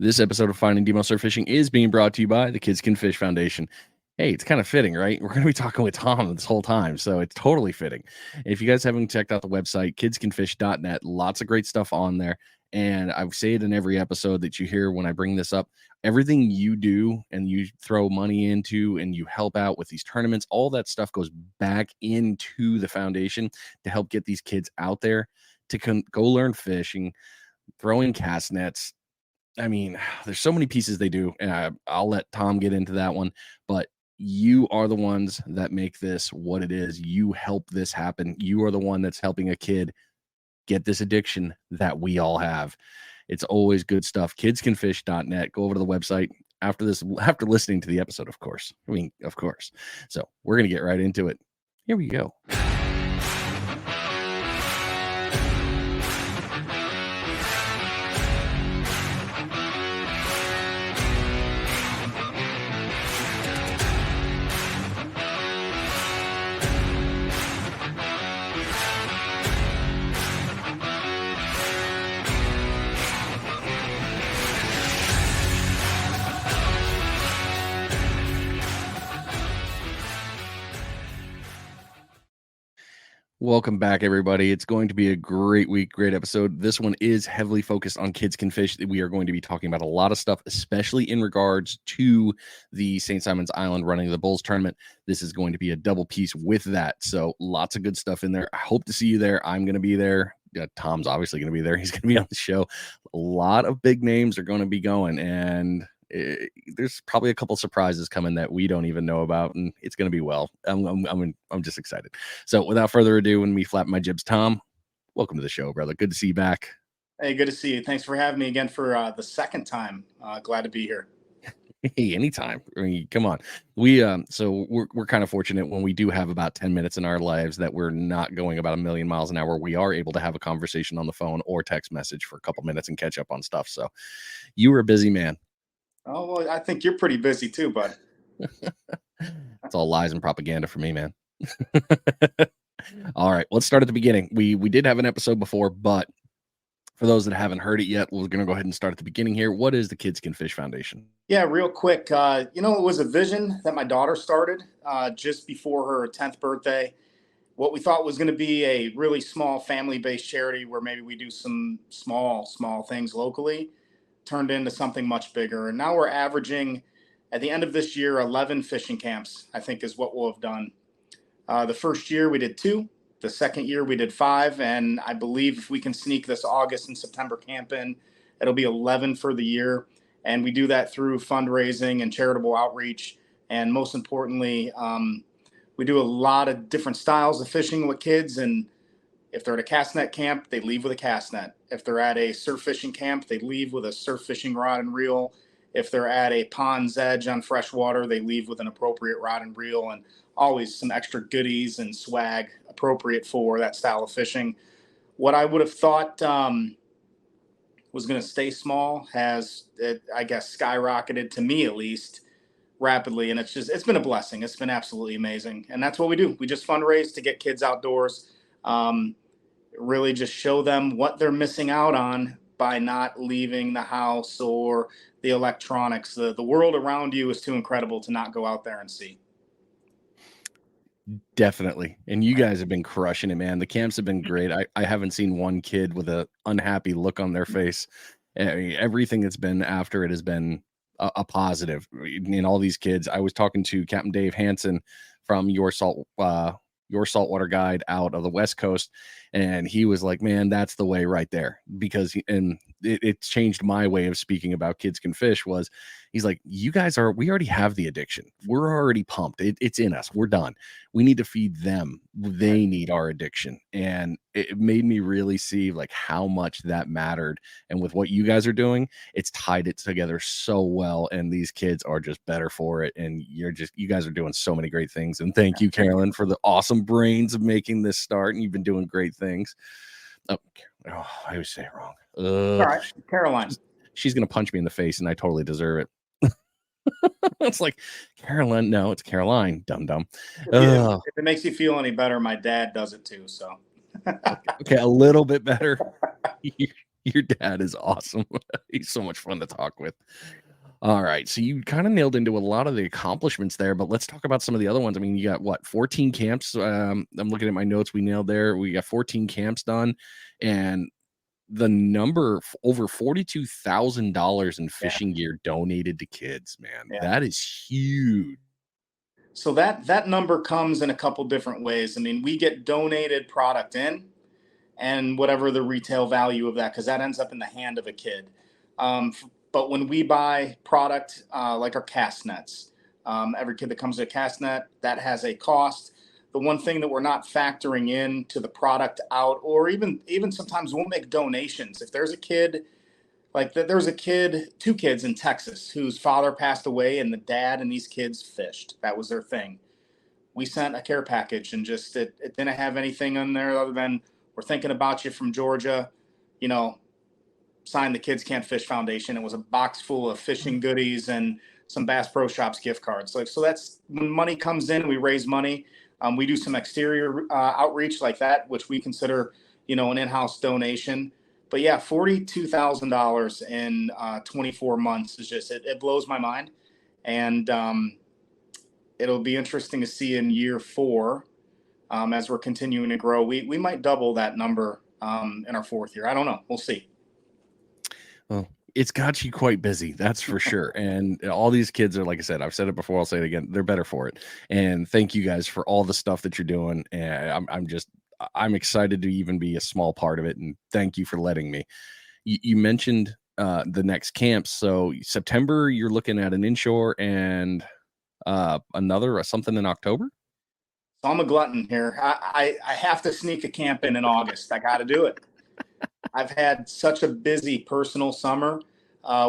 This episode of Finding Demo Surf Fishing is being brought to you by the Kids Can Fish Foundation. Hey, it's kind of fitting, right? We're going to be talking with Tom this whole time, so it's totally fitting. If you guys haven't checked out the website, kidscanfish.net, lots of great stuff on there. And I say it in every episode that you hear when I bring this up. Everything you do and you throw money into and you help out with these tournaments, all that stuff goes back into the foundation to help get these kids out there to go learn fishing, throwing cast nets. I mean, there's so many pieces they do, and I'll let Tom get into that one, but you are the ones that make this what it is. You help this happen. You are the one that's helping a kid get this addiction that we all have. It's always good stuff. Kidscanfish.net. Go over to the website after listening to the episode, of course. I mean, of course. So we're going to get right into it. Here we go. Welcome back, everybody. It's going to be a great week, great episode. This one is heavily focused on Kids Can Fish. We are going to be talking about a lot of stuff, especially in regards to the St. Simon's Island running of the Bulls tournament. This is going to be a double piece with that. So lots of good stuff in there. I hope to see you there. I'm going to be there. Tom's obviously going to be there. He's going to be on the show. A lot of big names are going to be going, and there's probably a couple surprises coming that we don't even know about, and it's going to be well. I'm just excited. So without further ado, when we flap my jibs, Tom, welcome to the show, brother. Good to see you back. Hey, good to see you. Thanks for having me again for the second time. Glad to be here. Hey, anytime. I mean, come on. So we're kind of fortunate when we do have about 10 minutes in our lives that we're not going about 1,000,000 miles an hour. We are able to have a conversation on the phone or text message for a couple minutes and catch up on stuff. So you were a busy man. Oh, well, I think you're pretty busy too, bud. It's all lies and propaganda for me, man. All right, let's start at the beginning. We did have an episode before, but for those that haven't heard it yet, we're going to go ahead and start at the beginning here. What is the Kids Can Fish Foundation? Yeah, real quick. It was a vision that my daughter started just before her 10th birthday. What we thought was going to be a really small family-based charity where maybe we do some small things locally turned into something much bigger. And now we're averaging, at the end of this year, 11 fishing camps, I think is what we'll have done. The first year we did 2. The second year we did 5. And I believe if we can sneak this August and September camp in, it'll be 11 for the year. And we do that through fundraising and charitable outreach. And most importantly, we do a lot of different styles of fishing with kids. And if they're at a cast net camp, they leave with a cast net. If they're at a surf fishing camp, they leave with a surf fishing rod and reel. If they're at a pond's edge on fresh water, they leave with an appropriate rod and reel, and always some extra goodies and swag appropriate for that style of fishing. What I would have thought was going to stay small has, I guess, skyrocketed, to me at least, rapidly. And it's been a blessing. It's been absolutely amazing. And that's what we do. We just fundraise to get kids outdoors. Really just show them what they're missing out on by not leaving the house or the electronics. The world around you is too incredible to not go out there and see. Definitely. And you guys have been crushing it, man. The camps have been great. I haven't seen one kid with an unhappy look on their face. I mean, everything that's been after it has been a positive in all these kids. I was talking to Captain Dave Hansen from your saltwater guide out of the West Coast, and he was like, man, that's the way right there, because it changed my way of speaking about Kids Can Fish. Was he's like, we already have the addiction, we're already pumped, it's in us, we're done, we need to feed them, they need our addiction. And it made me really see like how much that mattered, and with what you guys are doing, it's tied it together so well, and these kids are just better for it. And you guys are doing so many great things, and thank you, Carolyn, for the awesome brains of making this start, and you've been doing great things. I always say it wrong. All right, Caroline. She's gonna punch me in the face, and I totally deserve it. It's like Caroline. No, it's Caroline. Dum dum. If it makes you feel any better, my dad does it too. So okay, a little bit better. Your dad is awesome. He's so much fun to talk with. All right. So you kind of nailed into a lot of the accomplishments there, but let's talk about some of the other ones. I mean, you got what, 14 camps? I'm looking at my notes. We nailed there. We got 14 camps done, and the number over $42,000 in Yeah. fishing gear donated to kids, man. Yeah. That is huge. So that number comes in a couple different ways. I mean, we get donated product in, and whatever the retail value of that, because that ends up in the hand of a kid. But when we buy product like our cast nets, every kid that comes to a cast net, that has a cost. The one thing that we're not factoring in to the product out, or even sometimes we'll make donations. If there's a kid, like there's a kid, two kids in Texas whose father passed away, and the dad and these kids fished. That was their thing. We sent a care package, and just it didn't have anything on there other than, we're thinking about you from Georgia, you know, signed the Kids Can't Fish Foundation. It was a box full of fishing goodies and some Bass Pro Shops gift cards. Like, so that's when money comes in, we raise money. We do some exterior outreach like that, which we consider, you know, an in-house donation. But yeah, $42,000 in 24 months is just, it blows my mind. And it'll be interesting to see in year 4, as we're continuing to grow. We might double that number in our 4th year. I don't know. We'll see. Well, it's got you quite busy, that's for sure. And all these kids are, like I said, I've said it before, I'll say it again, they're better for it. And thank you guys for all the stuff that you're doing. And I'm excited to even be a small part of it. And thank you for letting me. You mentioned the next camps. So September, you're looking at an inshore and another something in October. So I'm a glutton here. I have to sneak a camp in August. I got to do it. I've had such a busy personal summer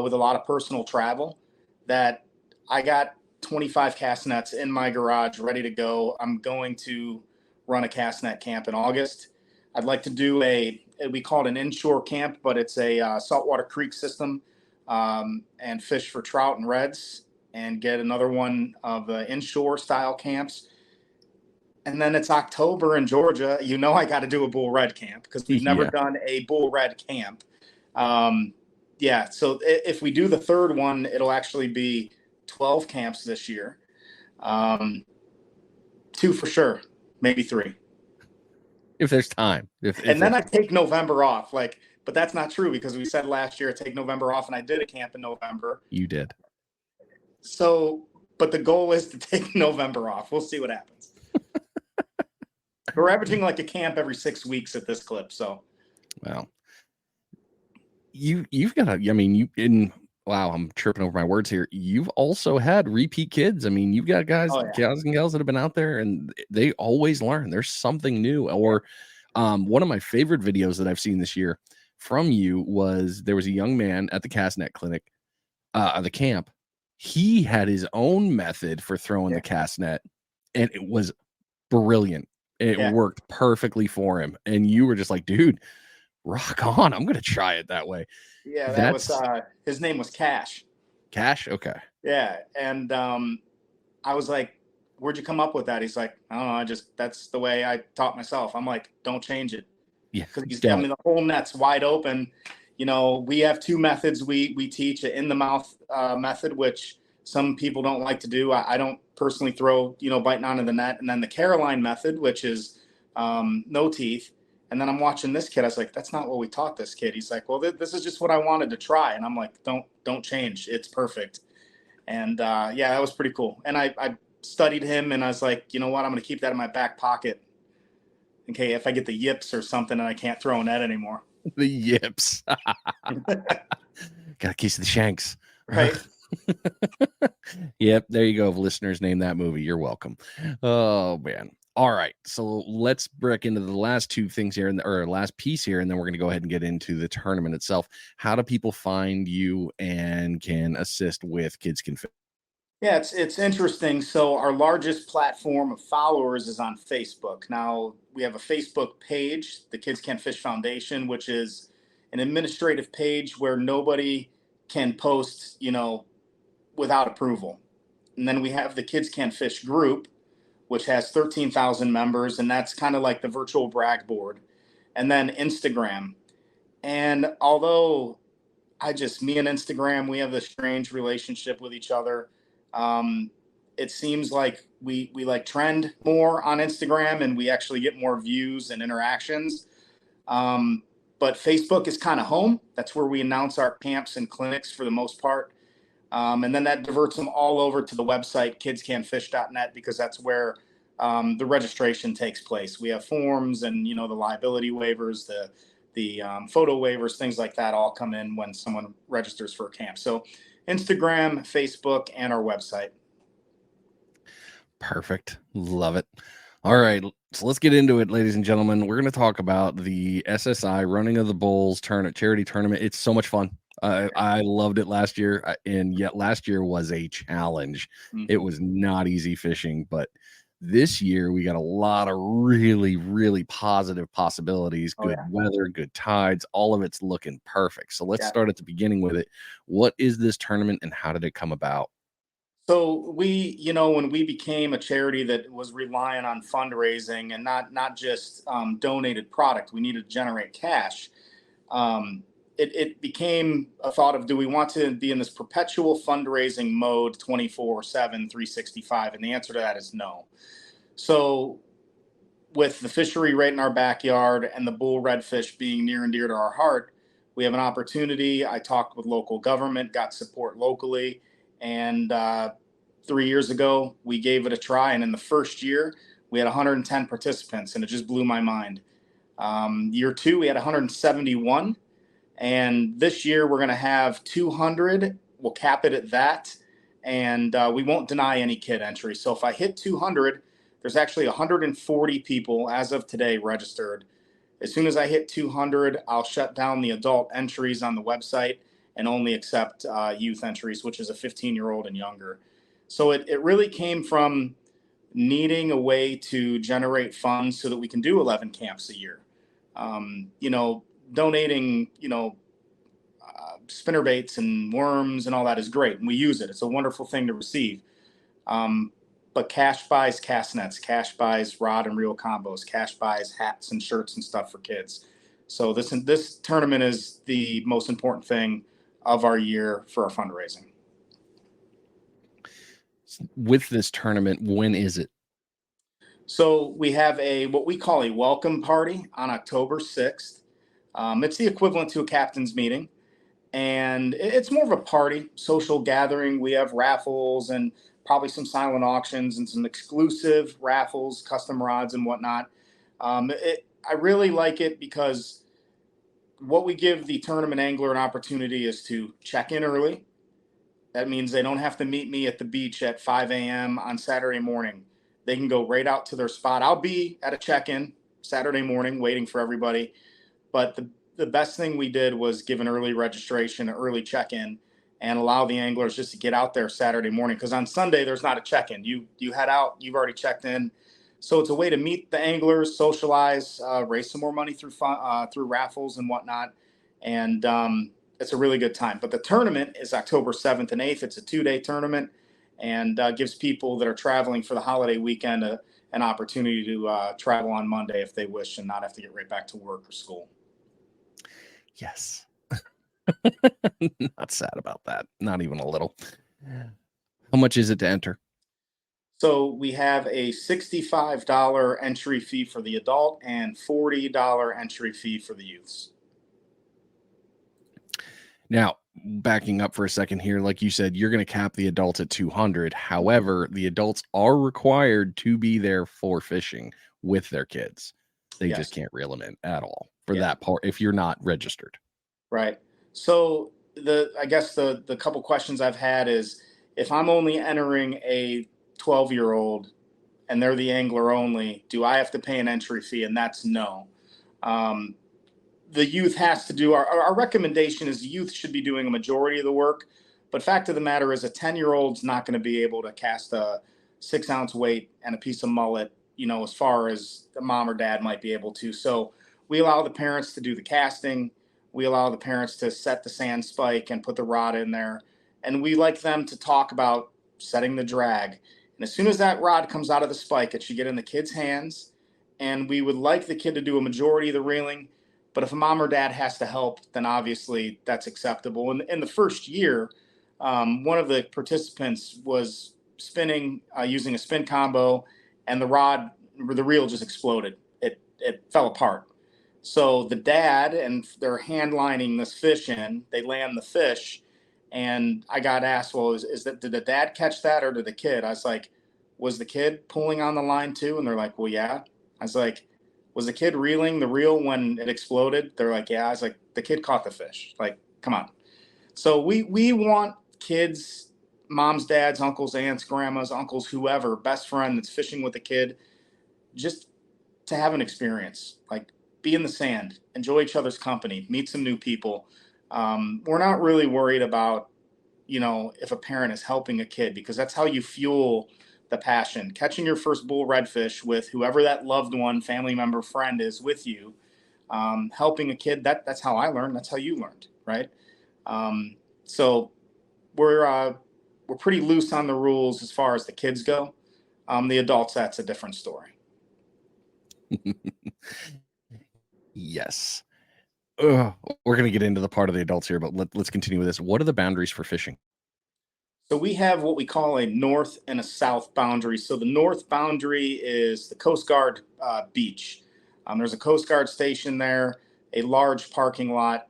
with a lot of personal travel that I got 25 cast nets in my garage ready to go. I'm going to run a cast net camp in August. I'd like to do we call it an inshore camp, but it's a saltwater creek system, and fish for trout and reds, and get another one of the inshore style camps. And then it's October in Georgia. You know, I got to do a bull red camp because we've never done a bull red camp. Yeah. So if we do the third one, it'll actually be 12 camps this year. 2 for sure, maybe 3. If there's time. And then I take November off. But that's not true, because we said last year take November off, and I did a camp in November. You did. So, but the goal is to take November off. We'll see what happens. We're averaging like a camp every 6 weeks at this clip. So, well, you've got wow, I'm tripping over my words here. You've also had repeat kids. I mean, you've got guys and gals that have been out there, and they always learn. There's something new. Or one of my favorite videos that I've seen this year from you was, there was a young man at the Castnet clinic, the camp. He had his own method for throwing the cast net, and it was brilliant. It worked perfectly for him. And you were just like, dude, rock on. I'm going to try it that way. Yeah, that was, his name was Cash. Cash? Okay. Yeah. And I was like, where'd you come up with that? He's like, I don't know. That's the way I taught myself. I'm like, don't change it. Yeah. Because the whole net's wide open. You know, we have 2 methods we teach: an in the mouth method, which some people don't like to do. I don't personally throw, biting onto the net. And then the Caroline method, which is no teeth. And then I'm watching this kid. I was like, that's not what we taught this kid. He's like, well, this is just what I wanted to try. And I'm like, don't change. It's perfect. And that was pretty cool. And I studied him, and I was like, you know what? I'm going to keep that in my back pocket. Okay, if I get the yips or something and I can't throw a net anymore. The yips. Got a case of the shanks. Right. Yep, there you go. If listeners name that movie, you're welcome. Oh man. All right, so let's break into the last 2 things here, or last piece here, and then we're going to go ahead and get into the tournament itself. How do people find you and can assist with Kids Can Fish? Yeah, it's interesting. So our largest platform of followers is on Facebook. Now, we have a Facebook page, the Kids Can't Fish Foundation, which is an administrative page where nobody can post, without approval. And then we have the Kids Can't Fish group, which has 13,000 members, and that's kind of like the virtual brag board. And then Instagram. And although me and Instagram, we have this strange relationship with each other. Um, it seems like we like trend more on Instagram and we actually get more views and interactions. Um, but Facebook is kind of home. That's where we announce our camps and clinics for the most part. And then that diverts them all over to the website, kidscanfish.net, because that's where the registration takes place. We have forms and, the liability waivers, the photo waivers, things like that all come in when someone registers for a camp. So Instagram, Facebook, and our website. Perfect. Love it. All right. So let's get into it, ladies and gentlemen. We're going to talk about the SSI Running of the Bulls charity tournament. It's so much fun. I loved it last year, and yet last year was a challenge. Mm-hmm. It was not easy fishing, but this year we got a lot of really, really positive possibilities. Good weather, good tides, all of it's looking perfect. So let's start at the beginning with it. What is this tournament and how did it come about? So when we became a charity that was relying on fundraising and not just donated product, we needed to generate cash. It became a thought of, do we want to be in this perpetual fundraising mode 24/7, 365? And the answer to that is no. So with the fishery right in our backyard and the bull redfish being near and dear to our heart, we have an opportunity. I talked with local government, got support locally, and 3 years ago, we gave it a try. And in the first year, we had 110 participants, and it just blew my mind. Year two, we had 171. And this year, we're going to have 200. We'll cap it at that. And we won't deny any kid entry. So if I hit 200, there's actually 140 people as of today registered. As soon as I hit 200, I'll shut down the adult entries on the website and only accept youth entries, which is a 15-year-old and younger. So it really came from needing a way to generate funds so that we can do 11 camps a year. Donating, spinner baits and worms and all that is great, and we use it. It's a wonderful thing to receive. But cash buys cast nets, cash buys rod and reel combos, cash buys hats and shirts and stuff for kids. So this tournament is the most important thing of our year for our fundraising. With this tournament, when is it? So we have what we call a welcome party on October 6th. It's the equivalent to a captain's meeting, and it's more of a party, social gathering. We have raffles and probably some silent auctions and some exclusive raffles, custom rods and whatnot. I really like it because what we give the tournament angler an opportunity is to check in early. That means they don't have to meet me at the beach at 5 a.m. on Saturday morning. They can go right out to their spot. I'll be at a check-in Saturday morning waiting for everybody. But the best thing we did was give an early registration, an early check-in, and allow the anglers just to get out there Saturday morning. Because on Sunday, there's not a check-in. You head out, you've already checked in. So it's a way to meet the anglers, socialize, raise some more money through raffles and whatnot. And it's a really good time. But the tournament is October 7th and 8th. It's a 2-day tournament and gives people that are traveling for the holiday weekend an opportunity to travel on Monday if they wish and not have to get right back to work or school. Yes. Not sad about that. Not even a little. How much is it to enter? So we have a $65 entry fee for the adult and $40 entry fee for the youths. Now, backing up for a second here, like you said, you're going to cap the adults at 200. However, the adults are required to be there for fishing with their kids. They just can't reel them in at all for that part if you're not registered. Right. So I guess the couple questions I've had is, if I'm only entering a 12-year-old and they're the angler only, do I have to pay an entry fee? And that's no. The youth has to do our recommendation is the youth should be doing a majority of the work. But fact of the matter is, a 10-year-old's not going to be able to cast a 6-ounce weight and a piece of mullet, as far as the mom or dad might be able to. So we allow the parents to do the casting. We allow the parents to set the sand spike and put the rod in there. And we like them to talk about setting the drag. And as soon as that rod comes out of the spike, it should get in the kid's hands. And we would like the kid to do a majority of the reeling, But if a mom or dad has to help, then obviously that's acceptable. And in the first year, one of the participants was spinning using a spin combo, and the reel just exploded. It fell apart. So the dad and they're hand lining this fish in. They land the fish, and I got asked, "Well, is that did the dad catch that or did the kid?" I was like, "Was the kid pulling on the line too?" And they're like, "Well, yeah." I was like, "Was the kid reeling the reel when it exploded?" They're like, "Yeah." I was like, "The kid caught the fish. Like, come on." So we want kids, moms, dads, uncles, aunts, grandmas, uncles, whoever, best friend that's fishing with a kid, just to have an experience. Like, be in the sand, enjoy each other's company, meet some new people. We're not really worried about, if a parent is helping a kid, because that's how you fuel the passion. Catching your first bull redfish with whoever that loved one, family member, friend is with you, helping a kid. That's how I learned. That's how you learned, right? So we're pretty loose on the rules as far as the kids go. The adults, that's a different story. Yes. Ugh, we're going to get into the part of the adults here, but let's continue with this. What are the boundaries for fishing? So we have what we call a north and a south boundary. So the north boundary is the Coast Guard beach. There's a Coast Guard station there, a large parking lot,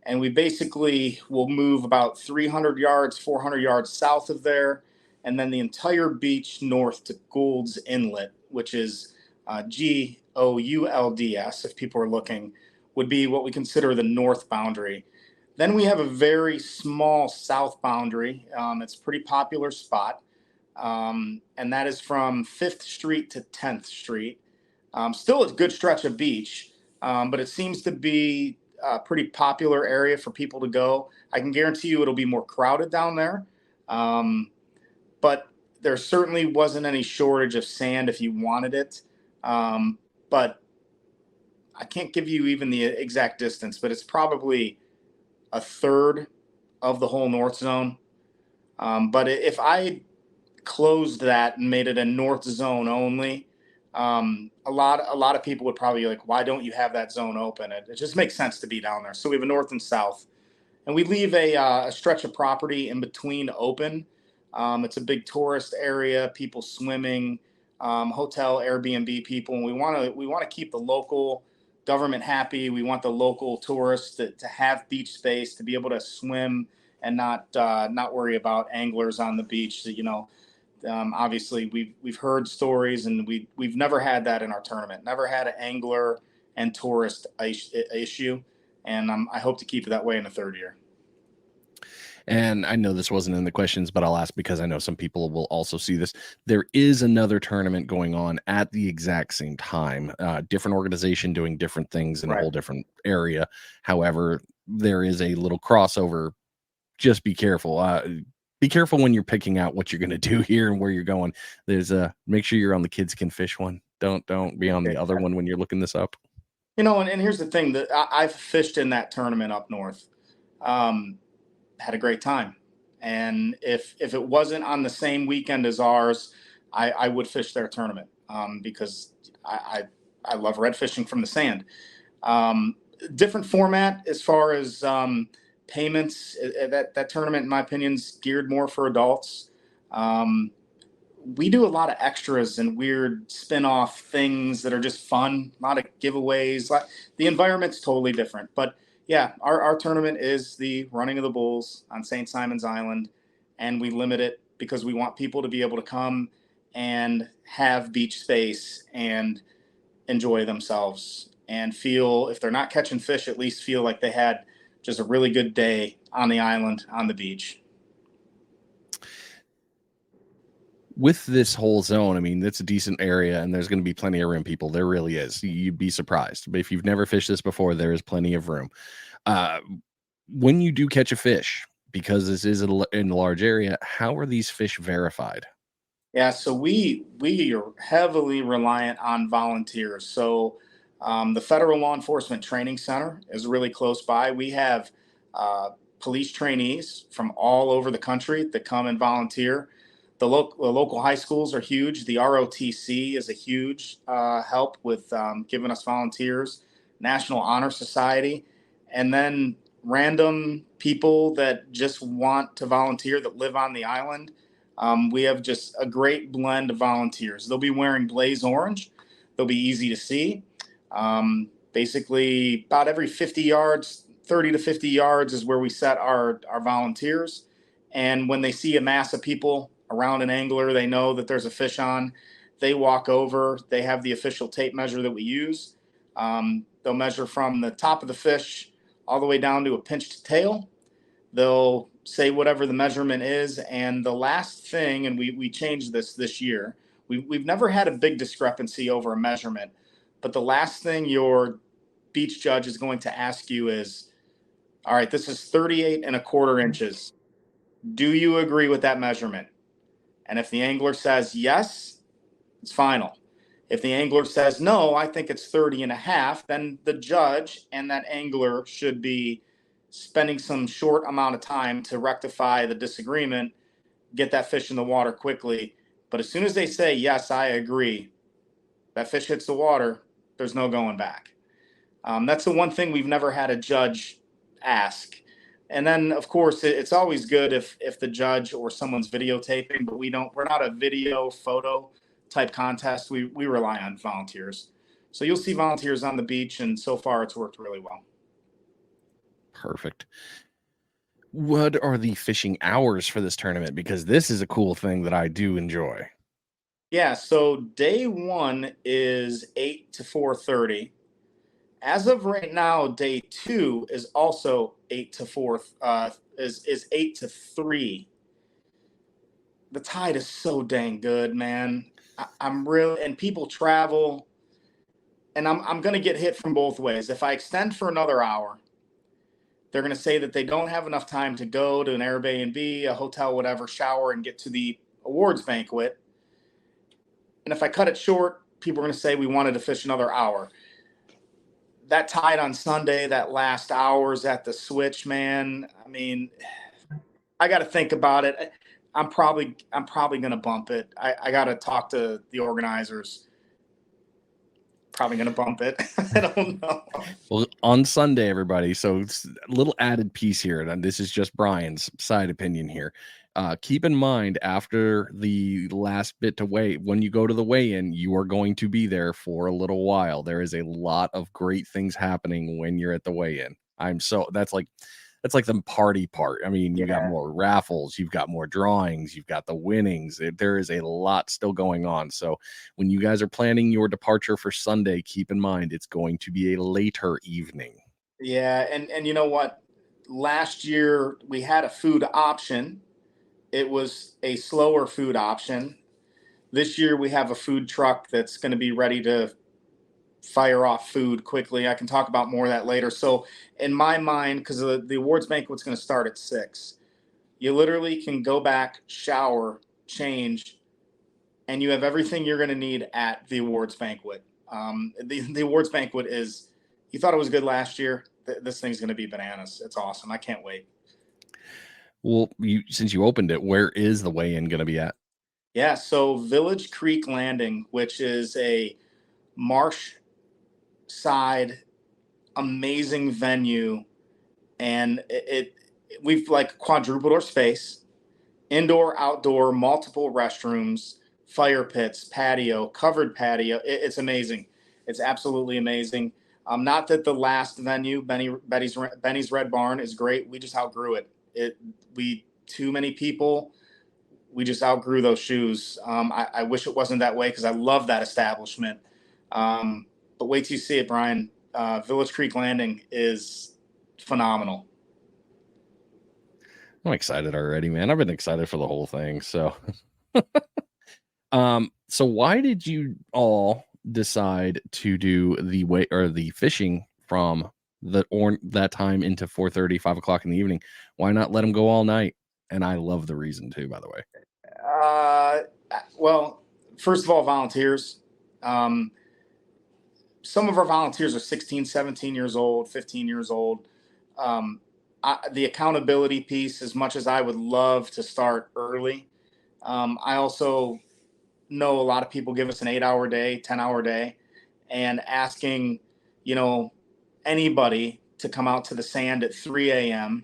and we basically will move about 300 yards, 400 yards south of there, and then the entire beach north to Gould's Inlet, which is Goulds, if people are looking, would be what we consider the north boundary. Then we have a very small south boundary. It's a pretty popular spot, and that is from 5th Street to 10th Street. Still a good stretch of beach, but it seems to be a pretty popular area for people to go. I can guarantee you it'll be more crowded down there, but there certainly wasn't any shortage of sand if you wanted it. But I can't give you even the exact distance, but it's probably a third of the whole north zone. But if I closed that and made it a north zone only, a lot of people would probably be like, "Why don't you have that zone open?" It just makes sense to be down there. So we have a north and south, and we leave a stretch of property in between open. It's a big tourist area, people swimming, hotel, Airbnb people, and we want to keep the local government happy. We want the local tourists to have beach space, to be able to swim and not worry about anglers on the beach. Obviously we've heard stories, and we've never had that in our tournament. Never had an angler and tourist issue, and I hope to keep it that way in the third year. And I know this wasn't in the questions, but I'll ask because I know some people will also see this. There is another tournament going on at the exact same time, different organization doing different things in a Right. whole different area. However, there is a little crossover. Just be careful. Be careful when you're picking out what you're going to do here and where you're going. There's make sure you're on the Kids Can Fish one. Don't be on the other one when you're looking this up. And here's the thing, that I've fished in that tournament up north. Had a great time. And if it wasn't on the same weekend as ours, I would fish their tournament, because I love red fishing from the sand. Um, Different format as far as payments. That tournament, in my opinion, is geared more for adults. Um, we do a lot of extras and weird spin-off things that are just fun. A lot of giveaways. The environment's totally different, but yeah, our tournament is the running of the bulls on St. Simon's Island, and we limit it because we want people to be able to come and have beach space and enjoy themselves and feel, if they're not catching fish, at least feel like they had just a really good day on the island, on the beach. With this whole zone, I mean, it's a decent area and there's going to be plenty of room, people. There really is. You'd be surprised. But if you've never fished this before, there is plenty of room. Uh, when you do catch a fish, because this is in a large area, how are these fish verified? Yeah, so we are heavily reliant on volunteers. So the Federal Law Enforcement Training Center is really close by. We have police trainees from all over the country that come and volunteer. The local high schools are huge. The ROTC is a huge help with giving us volunteers. National Honor Society, and then random people that just want to volunteer that live on the island. We have just a great blend of volunteers. They'll be wearing blaze orange. They'll be easy to see. Basically, about every 50 yards, 30 to 50 yards is where we set our volunteers. And when they see a mass of people around an angler, they know that there's a fish on. They walk over. They have the official tape measure that we use. They'll measure from the top of the fish all the way down to a pinched tail. They'll say whatever the measurement is. And the last thing, and we changed this year, we've never had a big discrepancy over a measurement, but the last thing your beach judge is going to ask you is, all right, this is 38.25 inches. Do you agree with that measurement? And if the angler says yes, it's final. If the angler says, no, I think it's 30.5, then the judge and that angler should be spending some short amount of time to rectify the disagreement, get that fish in the water quickly. But as soon as they say, yes, I agree, that fish hits the water, there's no going back. That's the one thing we've never had a judge ask. And then, of course, it's always good if the judge or someone's videotaping, but we're not a video photo type contest. We rely on volunteers. So you'll see volunteers on the beach, and so far it's worked really well. Perfect. What are the fishing hours for this tournament? Because this is a cool thing that I do enjoy. Yeah, so day one is 8 to 4:30. As of right now, day two is also 8 to 4, is 8 to 3. The tide is so dang good, man. I'm really, and people travel, and I'm going to get hit from both ways. If I extend for another hour, they're going to say that they don't have enough time to go to an Airbnb, a hotel, whatever, shower, and get to the awards banquet. And if I cut it short, people are going to say we wanted to fish another hour. That tide on Sunday, that last hours at the switch, man. I mean, I got to think about it. I'm probably going to bump it. I got to talk to the organizers. Probably going to bump it. I don't know. Well, on Sunday, everybody. So it's a little added piece here, and this is just Brian's side opinion here. Keep in mind, after the last bit to weigh, when you go to the weigh-in, you are going to be there for a little while. There is a lot of great things happening when you're at the weigh-in. That's like the party part. I mean, you got more raffles, you've got more drawings, you've got the winnings. There is a lot still going on. So when you guys are planning your departure for Sunday, keep in mind it's going to be a later evening. Yeah, and you know what? Last year we had a food option. It was a slower food option. This year we have a food truck that's going to be ready to fire off food quickly. I can talk about more of that later. So in my mind, because the awards banquet's going to start at 6, you literally can go back, shower, change, and you have everything you're going to need at the awards banquet. The awards banquet is, you thought it was good last year. This thing's going to be bananas. It's awesome. I can't wait. Well, since you opened it, where is the weigh-in going to be at? Yeah, so Village Creek Landing, which is a marsh side amazing venue, and we've like quadrupled our space, indoor, outdoor, multiple restrooms, fire pits, patio, covered patio. It's amazing. It's absolutely amazing. Not that the last venue, Benny's Red Barn, is great. We just outgrew it. We too many people. We just outgrew those shoes. I wish it wasn't that way because I love that establishment. But wait till you see it, Brian. Village Creek Landing is phenomenal. I'm excited already, man. I've been excited for the whole thing. So, so why did you all decide to do the fishing from that time into 4:30, 5 o'clock in the evening? Why not let them go all night? And I love the reason too, by the way. Well, first of all, volunteers. Some of our volunteers are 16, 17 years old, 15 years old. The accountability piece, as much as I would love to start early, I also know a lot of people give us an 8-hour day, 10-hour day, and asking, anybody to come out to the sand at 3 a.m.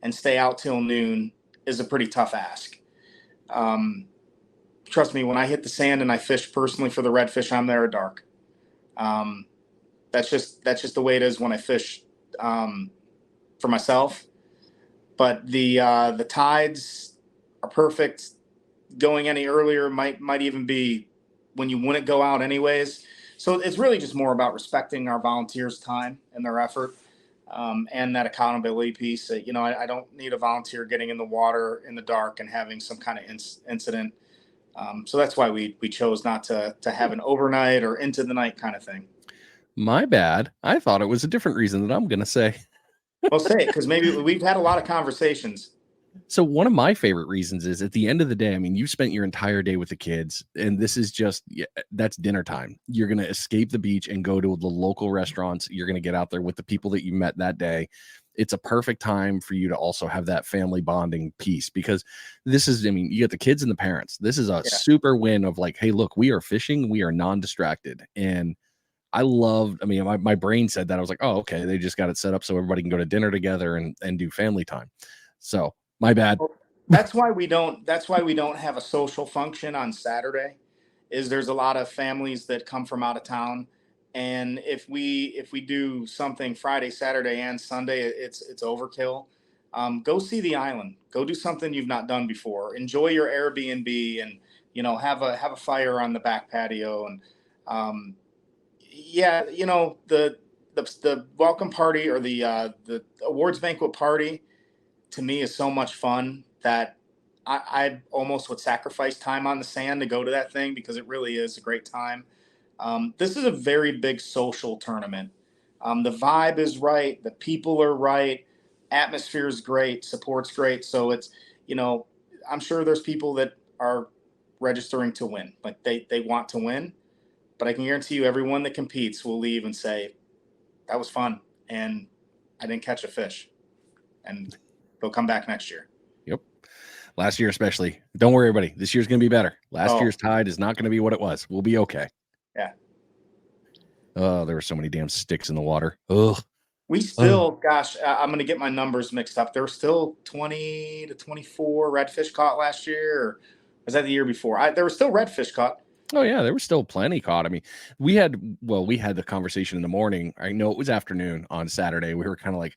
and stay out till noon is a pretty tough ask. Trust me, when I hit the sand and I fish personally for the redfish, I'm there at dark. That's just the way it is when I fish for myself. But the tides are perfect. Going any earlier might even be when you wouldn't go out anyways. So it's really just more about respecting our volunteers' time and their effort, and that accountability piece. I don't need a volunteer getting in the water in the dark and having some kind of incident. So that's why we chose not to have an overnight or into the night kind of thing. My bad. I thought it was a different reason that I'm going to say. Well, say it, because maybe we've had a lot of conversations. So one of my favorite reasons is at the end of the day, I mean, you spent your entire day with the kids, and this is just, that's dinner time. You're going to escape the beach and go to the local restaurants. You're going to get out there with the people that you met that day. It's a perfect time for you to also have that family bonding piece, because this is, I mean, you get the kids and the parents. This is a super win of like, hey, look, we are fishing. We are non-distracted. And I mean, my brain said that. I was like, oh, okay. They just got it set up so everybody can go to dinner together and do family time. So my bad. That's why we don't have a social function on Saturday. There's a lot of families that come from out of town, and if we do something Friday, Saturday, and Sunday, it's overkill. Go see the island. Go do something you've not done before. Enjoy your Airbnb, and have a fire on the back patio, and the welcome party or the awards banquet party to me is so much fun that I almost would sacrifice time on the sand to go to that thing, because it really is a great time. This is a very big social tournament. The vibe is right. The people are right. Atmosphere is great. Support's great. So it's, I'm sure there's people that are registering to win. Like they want to win. But I can guarantee you everyone that competes will leave and say, that was fun. And I didn't catch a fish. And they'll come back next year. Yep. Last year, especially. Don't worry, everybody. This year's going to be better. Last year's tide is not going to be what it was. We'll be okay. Yeah. Oh, there were so many damn sticks in the water. Ugh. We still, gosh, I'm going to get my numbers mixed up. There were still 20 to 24 redfish caught last year. Or was that the year before? There were still redfish caught. Oh yeah, there was still plenty caught. I mean, we had the conversation in the morning. I know it was afternoon on Saturday. We were kind of like,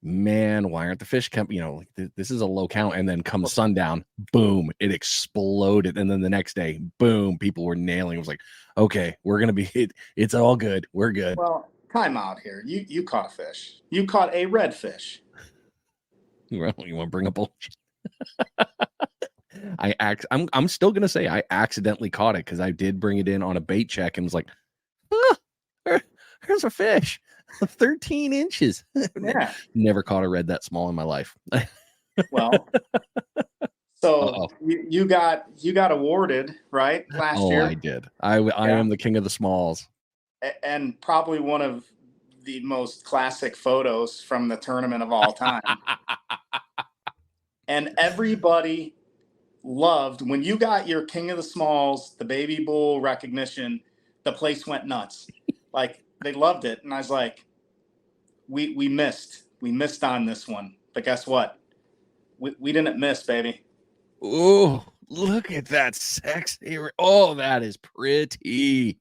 man, why aren't the fish coming? This is a low count. And then come sundown, boom, it exploded. And then the next day, boom, people were nailing. It was like, okay, we're gonna be it's all good. We're good. Well, time out here. You caught a fish. You caught a redfish. You want to bring up bullshit? I'm still gonna say I accidentally caught it, because I did bring it in on a bait check and was like, there's a fish. 13 inches. Yeah. Never caught a red that small in my life. Well, so you got awarded, right, last year? I did. I am the king of the smalls. And probably one of the most classic photos from the tournament of all time. And everybody loved when you got your king of the smalls, the baby bull recognition. The place went nuts. Like, they loved it. And I was like, we missed on this one. But guess what? We didn't miss, baby. Oh, look at that sexy. Oh, that is pretty.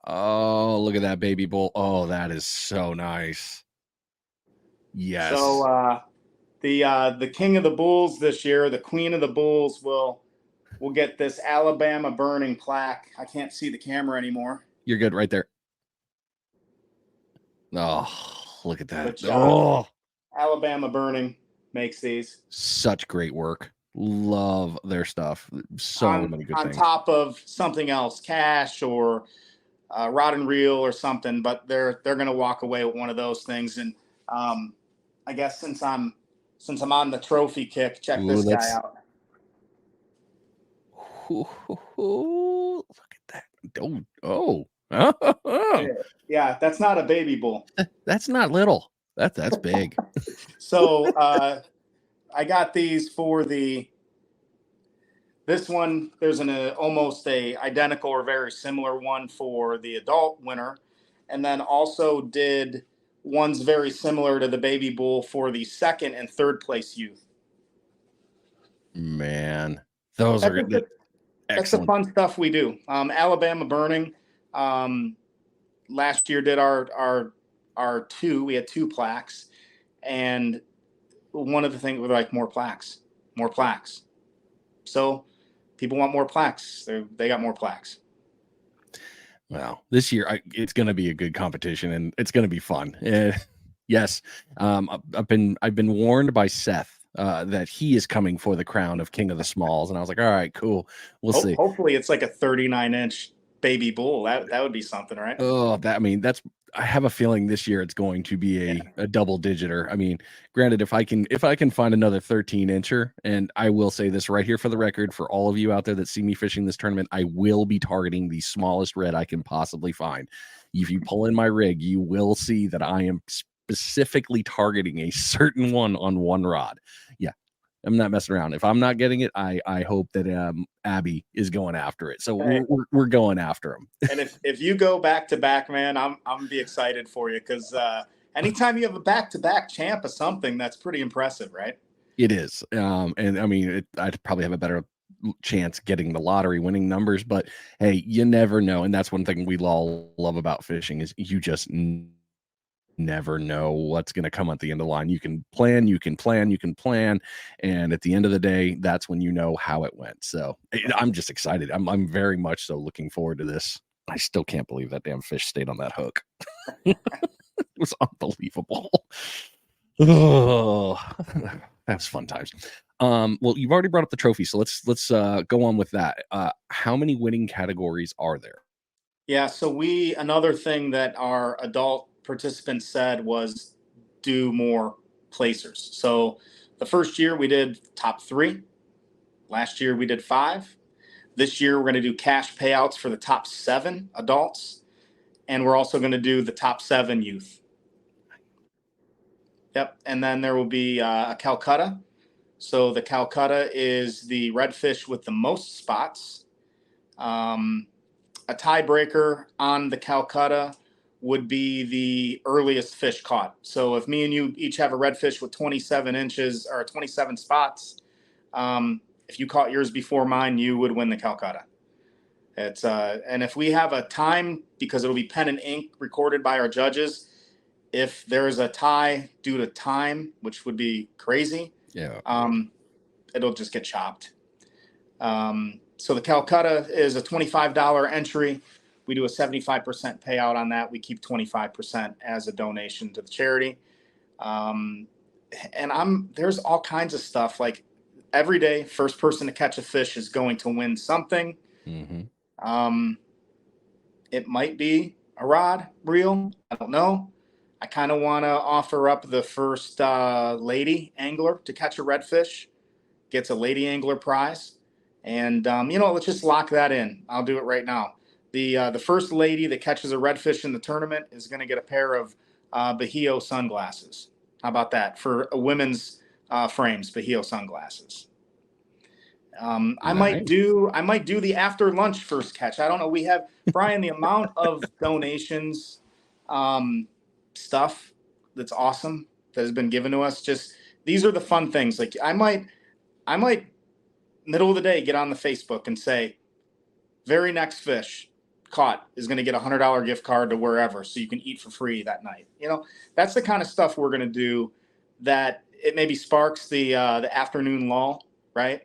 Oh, look at that baby bull. Oh, that is so nice. Yes. So the king of the bulls this year, the queen of the bulls will get this Alabama burning plaque. I can't see the camera anymore. You're good right there. Oh, look at that. Oh, Alabama Burning makes these. Such great work. Love their stuff. So many good things. On top of something else, cash or rod and reel or something, but they're going to walk away with one of those things. And I guess since I'm on the trophy kick, check this guy out. Look at that. Oh. Yeah, that's not a baby bull. That's not little. That's big. So I got these for this one. There's almost a identical or very similar one for the adult winner, and then also did one's very similar to the baby bull for the second and third place youth. Man, those That's are the, that's the excellent. fun stuff we do. Alabama Burning last year did our two. We had 2 plaques, and one of the things was like more plaques. So people want more plaques. They got more plaques. Well, this year it's going to be a good competition, and it's going to be fun. Yes, I've been warned by Seth that he is coming for the crown of King of the Smalls, and I was like, all right, cool, we'll see. Hopefully, it's like a 39-inch baby bull. That would be something, right? Oh, I have a feeling this year it's going to be a double digiter. I mean, granted, if I can find another 13-incher, and I will say this right here for the record, for all of you out there that see me fishing this tournament, I will be targeting the smallest red I can possibly find. If you pull in my rig, you will see that I am specifically targeting a certain one on one rod. Yeah, I'm not messing around. If I'm not getting it, I hope that Abby is going after it. So we're going after him. And if you go back to back, man, I'm gonna be excited for you, because anytime you have a back to back champ of something, that's pretty impressive, right? It is. And I mean, I'd probably have a better chance getting the lottery winning numbers, but hey, you never know. And that's one thing we all love about fishing is you just never know what's going to come at the end of the line. You can plan, and at the end of the day, that's when you know how it went. So I'm just excited. I'm very much so looking forward to this. I still can't believe that damn fish stayed on that hook. It was unbelievable. Oh, that was fun times. Well, you've already brought up the trophy, so let's go on with that. How many winning categories are there? Yeah, so another thing that our adult participants said was do more placers. So the first year we did top 3. Last year we did 5. This year we're going to do cash payouts for the top 7 adults, and we're also going to do the top 7 youth. Yep, and then there will be a Calcutta. So the Calcutta is the redfish with the most spots. A tiebreaker on the Calcutta would be the earliest fish caught. So if me and you each have a redfish with 27 inches or 27 spots, if you caught yours before mine, you would win the Calcutta. It's and if we have a time, because it'll be pen and ink recorded by our judges, if there's a tie due to time, which would be crazy, it'll just get chopped. So the Calcutta is a $25 entry. We do a 75% payout on that. We keep 25% as a donation to the charity. And there's all kinds of stuff. Like every day, first person to catch a fish is going to win something. Mm-hmm. It might be a rod, reel. I don't know. I kind of want to offer up the first lady angler to catch a redfish. Gets a lady angler prize. And, let's just lock that in. I'll do it right now. The first lady that catches a redfish in the tournament is going to get a pair of Bajio sunglasses. How about that? For a women's frames, Bajio sunglasses. I might do the after lunch first catch. I don't know. We have, Brian, the amount of donations, stuff that's awesome that has been given to us. Just, these are the fun things. Like I might middle of the day get on the Facebook and say, very next fish caught is going to get $100 gift card to wherever, so you can eat for free that night. That's the kind of stuff we're going to do, that it maybe sparks the afternoon lull, right?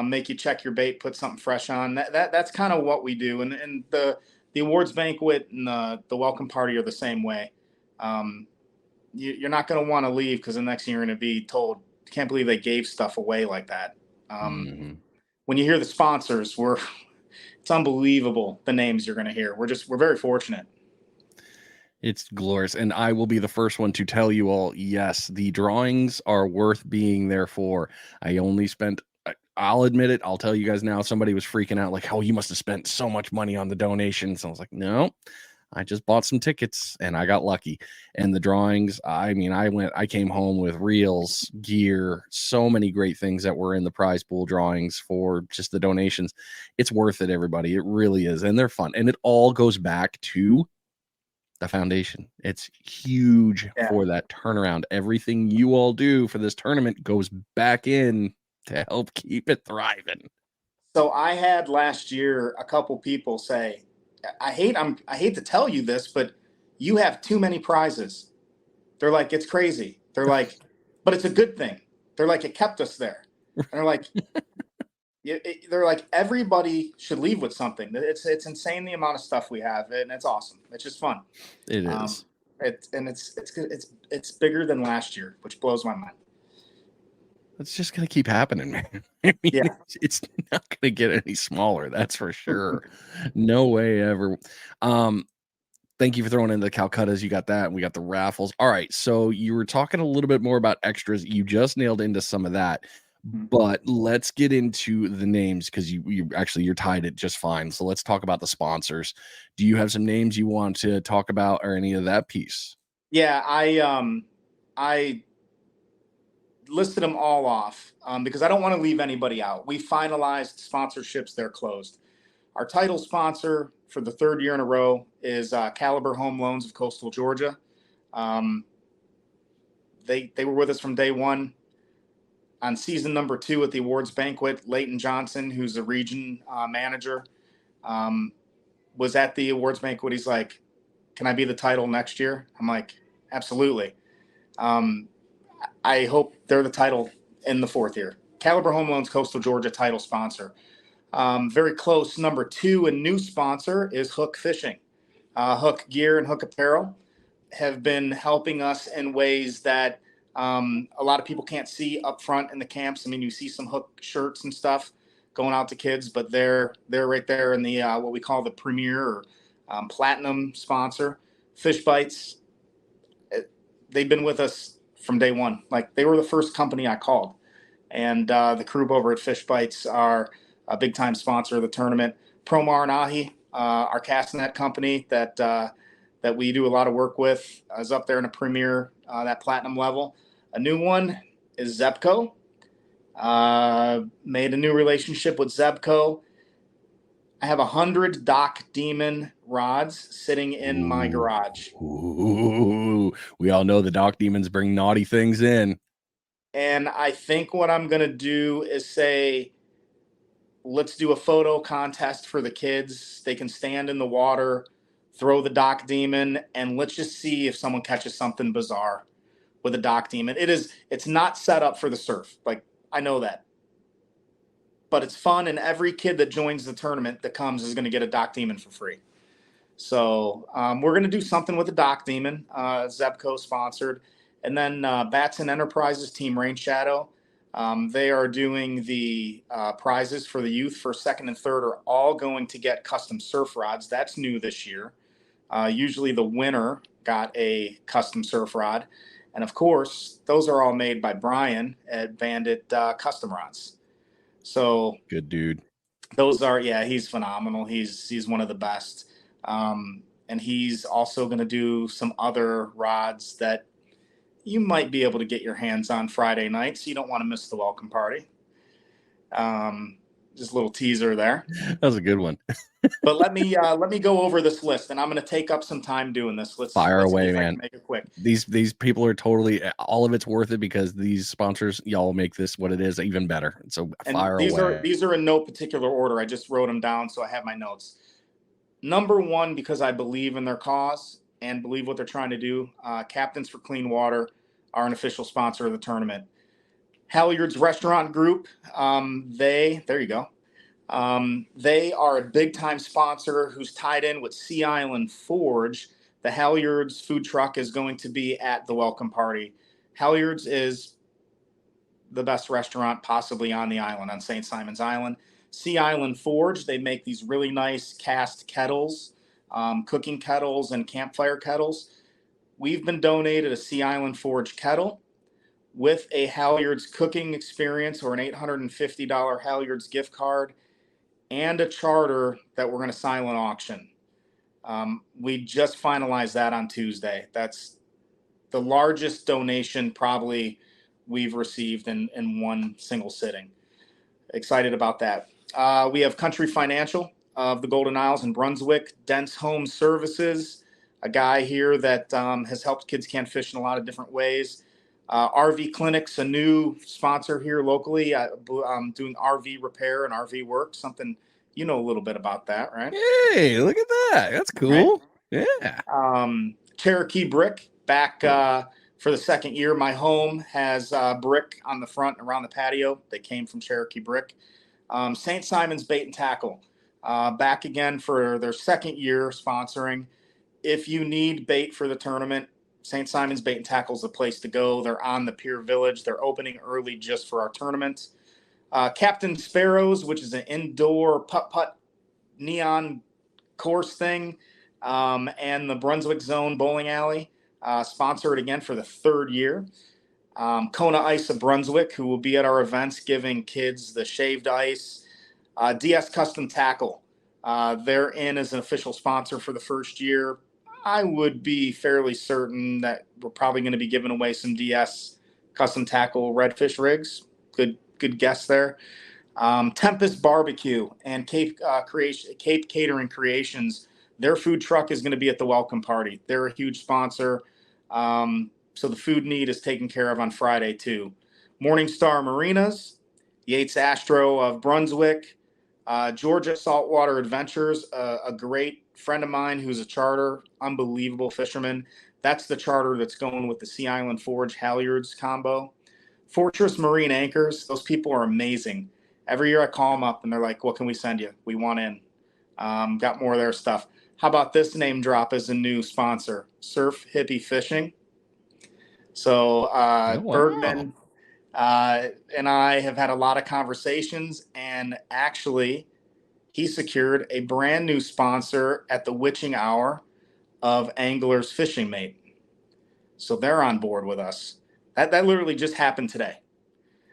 Make you check your bait, put something fresh on. That's kind of what we do. And the awards banquet and the welcome party are the same way. You're not going to want to leave, because the next thing you're going to be told, can't believe they gave stuff away like that. When you hear the sponsors, it's unbelievable the names you're going to hear. We're very fortunate. It's glorious. And I will be the first one to tell you all, yes, the drawings are worth being there for. I'll admit it. I'll tell you guys now, somebody was freaking out like, oh, you must have spent so much money on the donations. I was like, no, I just bought some tickets and I got lucky. And the drawings, I came home with reels, gear, so many great things that were in the prize pool drawings for just the donations. It's worth it, everybody. It really is. And they're fun. And it all goes back to the foundation. It's huge Yeah. for that turnaround. Everything you all do for this tournament goes back in to help keep it thriving. So I had last year a couple people say, I hate to tell you this, but you have too many prizes. They're like, it's crazy. They're like, but it's a good thing. They're like, it kept us there. And they're like, they're like, everybody should leave with something. It's insane the amount of stuff we have, and it's awesome. It's just fun. It Um, is. it's bigger than last year, which blows my mind. It's just going to keep happening, man. I mean, Yeah. it's not going to get any smaller. That's for sure. No way ever. Thank you for throwing in the Calcuttas. You got that. And we got the raffles. All right. So you were talking a little bit more about extras. You just nailed into some of that, but let's get into the names because you're tied it just fine. So let's talk about the sponsors. Do you have some names you want to talk about or any of that piece? Yeah, I listed them all off because I don't want to leave anybody out. We finalized sponsorships; they're closed. Our title sponsor for the third year in a row is Caliber Home Loans of Coastal Georgia. Um, they were with us from day one. On season number 2 at the awards banquet, Leighton Johnson, who's the region manager, was at the awards banquet. He's like, "Can I be the title next year?" I'm like, "Absolutely." I hope they're the title in the 4th year. Caliber Home Loans, Coastal Georgia title sponsor. Very close. Number 2 and new sponsor is Hook Fishing. Hook Gear and Hook Apparel have been helping us in ways that a lot of people can't see up front in the camps. I mean, you see some Hook shirts and stuff going out to kids, but they're right there in the what we call the premier or platinum sponsor. Fishbites, they've been with us from day one. Like they were the first company I called, and the crew over at Fishbites are a big time sponsor of the tournament. Promar and Ahi, our cast net company that we do a lot of work with, is up there in a premier that platinum level. A new one is Zebco. Made a new relationship with Zebco. I have 100 Dock Demon rods sitting in my garage. Ooh, we all know the Dock Demons bring naughty things in. And I think what I'm going to do is say, let's do a photo contest for the kids. They can stand in the water, throw the Dock Demon, and let's just see if someone catches something bizarre with a Dock Demon. It's not set up for the surf. Like, I know that. But it's fun, and every kid that joins the tournament that comes is going to get a Dock Demon for free. So we're going to do something with the Dock Demon, Zebco sponsored. And then Batson Enterprises, Team Rainshadow. They are doing the prizes for the youth for second and third are all going to get custom surf rods. That's new this year. Usually the winner got a custom surf rod. And of course, those are all made by Brian at Bandit Custom Rods. So Good dude. those are, yeah, he's phenomenal. He's one of the best. And he's also going to do some other rods that you might be able to get your hands on Friday night, so you don't want to miss the welcome party. Just a little teaser there. That was a good one. But let me go over this list, and I'm going to take up some time doing this. Let's Fire see away, if I man. can make it quick. These people are totally, all of it's worth it because these sponsors, y'all make this what it is even better. So fire away. These are in no particular order. I just wrote them down so I have my notes. Number 1, because I believe in their cause and believe what they're trying to do. Captains for Clean Water are an official sponsor of the tournament. Halyards Restaurant Group, there you go. They are a big time sponsor who's tied in with Sea Island Forge. The Halyards food truck is going to be at the welcome party. Halyards is the best restaurant possibly on the island, on St. Simon's Island. Sea Island Forge, they make these really nice cast kettles, cooking kettles and campfire kettles. We've been donated a Sea Island Forge kettle with a Halyards cooking experience or an $850 Halyards gift card and a charter that we're going to silent auction. We just finalized that on Tuesday. That's the largest donation probably we've received in one single sitting. Excited about that. We have Country Financial of the Golden Isles in Brunswick, Dents Home Services, a guy here that has helped Kids Can Fish in a lot of different ways. RV Clinic's a new sponsor here locally. I'm doing RV repair and RV work, something you know a little bit about that, right? Hey, look at that. That's cool. Right? Yeah. Cherokee brick back for the second year. My home has brick on the front and around the patio. They came from Cherokee brick. St. Simon's Bait and Tackle back again for their second year sponsoring. If you need bait for the tournament, St. Simon's Bait and Tackle is the place to go. They're on the Pier Village. They're opening early just for our tournament. Captain Sparrows, which is an indoor putt-putt neon course thing, and the Brunswick Zone Bowling Alley, sponsored again for the third year. Kona Ice of Brunswick, who will be at our events giving kids the shaved ice. DS Custom Tackle, they're in as an official sponsor for the first year. I would be fairly certain that we're probably going to be giving away some DS Custom Tackle redfish rigs. Good guess there. Tempest Barbecue and Cape Catering Creations. Their food truck is going to be at the welcome party. They're a huge sponsor. So the food need is taken care of on Friday too. Morningstar Marinas, Yates Astro of Brunswick, Georgia Saltwater Adventures, a great friend of mine who's a charter, unbelievable fisherman. That's the charter that's going with the Sea Island Forge Halyards combo. Fortress Marine Anchors, those people are amazing. Every year I call them up and they're like, what can we send you? We want in. Got more of their stuff. How about this name drop as a new sponsor? Surf Hippie Fishing. So Oh, wow. Bergman and I have had a lot of conversations, and actually he secured a brand new sponsor at the witching hour of Angler's Fishing Mate. So they're on board with us. That literally just happened today.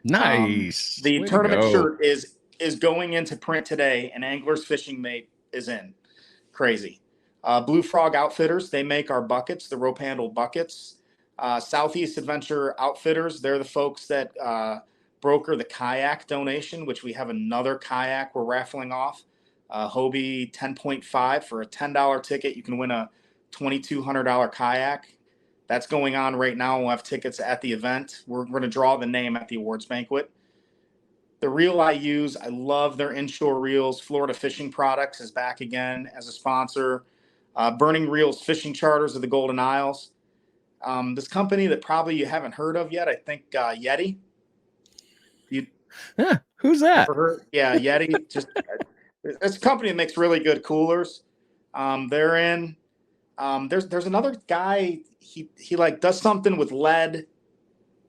Nice. The Way to tournament go. shirt is going into print today, and Angler's Fishing Mate is in. Crazy. Blue Frog Outfitters, they make our buckets, the rope handle buckets. Southeast Adventure Outfitters, they're the folks that broker the kayak donation, which we have another kayak we're raffling off. Hobie 10.5 for a $10 ticket. You can win a $2,200 kayak. That's going on right now. We'll have tickets at the event. We're going to draw the name at the awards banquet. The reel I use, I love their inshore reels. Florida Fishing Products is back again as a sponsor. Burning Reels Fishing Charters of the Golden Isles. This company that probably you haven't heard of yet, I think Yeti. Who's that? Ever heard? Yeah, Yeti. Just it's a company that makes really good coolers. They're in. There's another guy. He like does something with lead,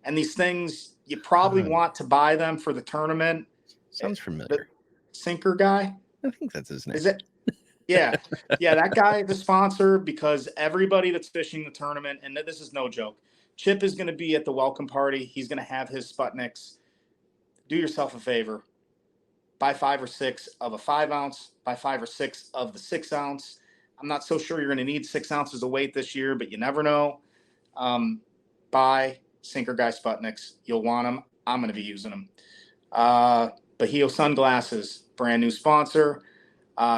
and these things you probably want to buy them for the tournament. Sounds familiar. The sinker guy. I think that's his name. Is it? Yeah. That guy is a sponsor because everybody that's fishing the tournament, and this is no joke, Chip is going to be at the welcome party. He's going to have his Sputniks. Do yourself a favor. Buy 5 or 6 of a 5 ounce. Buy 5 or 6 of the 6 ounce. I'm not so sure you're going to need 6 ounces of weight this year, but you never know. Buy Sinker Guy Sputniks. You'll want them. I'm going to be using them. Bajio Sunglasses, brand new sponsor.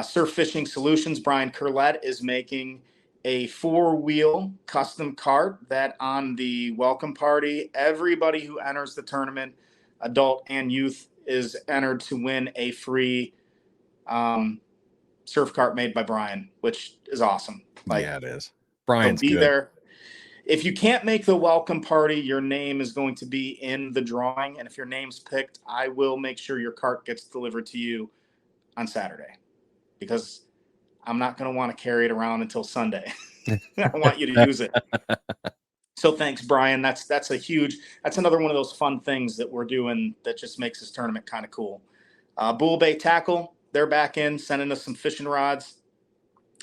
Surf Fishing Solutions, Brian Curlett is making a 4-wheel custom cart that on the welcome party, everybody who enters the tournament, adult and youth, is entered to win a free surf cart made by Brian, which is awesome. Yeah, it is. Brian's be good. There. If you can't make the welcome party, your name is going to be in the drawing. And if your name's picked, I will make sure your cart gets delivered to you on Saturday, because I'm not going to want to carry it around until Sunday. I want you to use it. So thanks, Brian. That's another one of those fun things that we're doing that just makes this tournament kind of cool. Bull Bay Tackle, they're back in, sending us some fishing rods.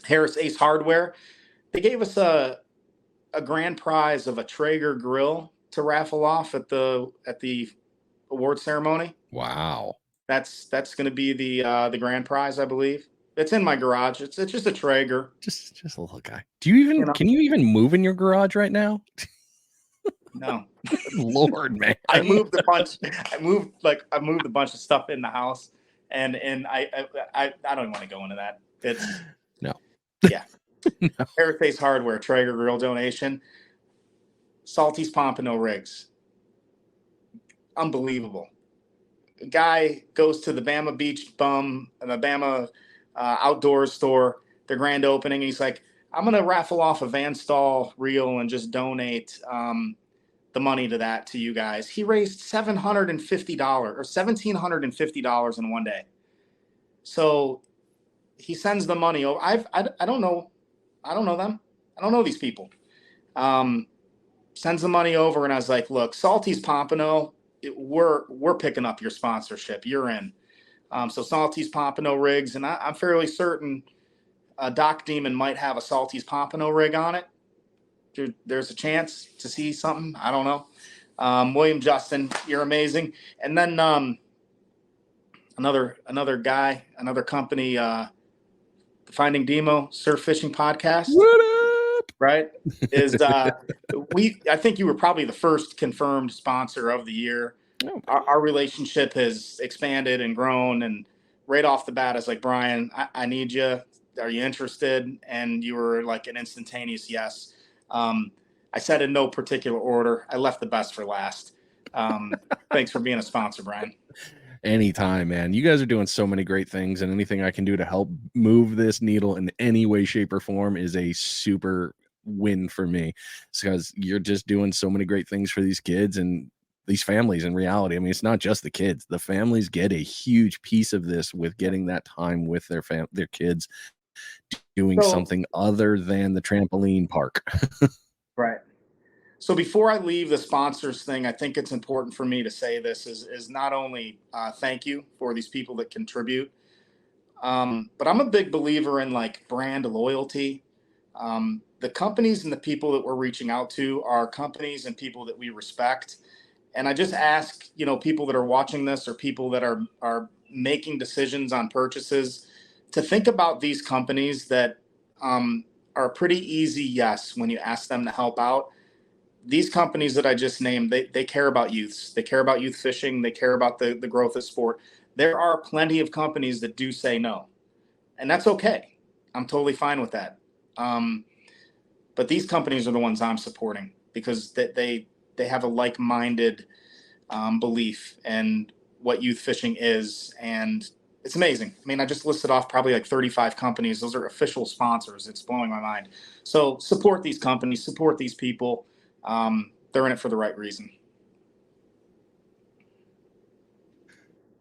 Harris Ace Hardware, they gave us a grand prize of a Traeger grill to raffle off at the award ceremony. Wow. That's going to be the grand prize, I believe. It's in my garage. It's just a Traeger. Just a little guy. Do you even can you even move in your garage right now? No. Lord, man. I moved a bunch of stuff in the house, and I don't want to go into that. It's no. Yeah. Aerospace Hardware, Traeger grill donation. Salty's Pompano rigs. Unbelievable. A guy goes to the Bama Beach Bum and the Bama outdoors store, their grand opening. And he's like, I'm going to raffle off a Van Stall reel and just donate the money to that to you guys. He raised $750 or $1,750 in one day. So he sends the money over. I don't know. I don't know them. I don't know these people. Sends the money over, and I was like, look, Salty's Pompano, we're picking up your sponsorship. You're in. So Salty's Pompano rigs, and I'm fairly certain Doc Demon might have a Salty's Pompano rig on it. There's a chance to see something. I don't know. William Justin, you're amazing. And then another guy, another company, the Finding Demo Surf Fishing Podcast. What up? Right? Is I think you were probably the first confirmed sponsor of the year. Oh. Our relationship has expanded and grown, and right off the bat, I was like, Brian, I need you. Are you interested? And you were like an instantaneous yes. I said in no particular order. I left the best for last. Thanks for being a sponsor, Brian. Anytime, man. You guys are doing so many great things, and anything I can do to help move this needle in any way, shape, or form is a super win for me. Because you're just doing so many great things for these kids and these families in reality. I mean, it's not just the kids. The families get a huge piece of this with getting that time with their kids doing something other than the trampoline park. Right. So before I leave the sponsors thing, I think it's important for me to say this is not only thank you for these people that contribute, but I'm a big believer in like brand loyalty. The companies and the people that we're reaching out to are companies and people that we respect. And I just ask, people that are watching this or people that are making decisions on purchases to think about these companies that are a pretty easy yes when you ask them to help out. These companies that I just named, they care about youths. They care about youth fishing. They care about the growth of sport. There are plenty of companies that do say no, and that's okay. I'm totally fine with that. But these companies are the ones I'm supporting because they have a like-minded belief in what youth fishing is, and it's amazing. I mean, I just listed off probably like 35 companies. Those are official sponsors. It's blowing my mind. So support these companies, support these people. They're in it for the right reason.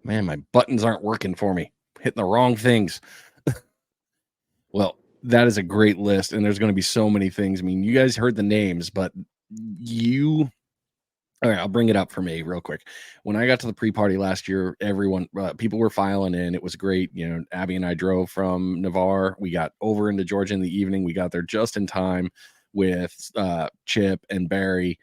Man, my buttons aren't working for me. Hitting the wrong things. Well, that is a great list, and there's going to be so many things. I mean, you guys heard the names, but all right, I'll bring it up for me real quick. When I got to the pre-party last year, everyone, people were filing in. It was great. Abby and I drove from Navarre. We got over into Georgia in the evening. We got there just in time with Chip and Barry.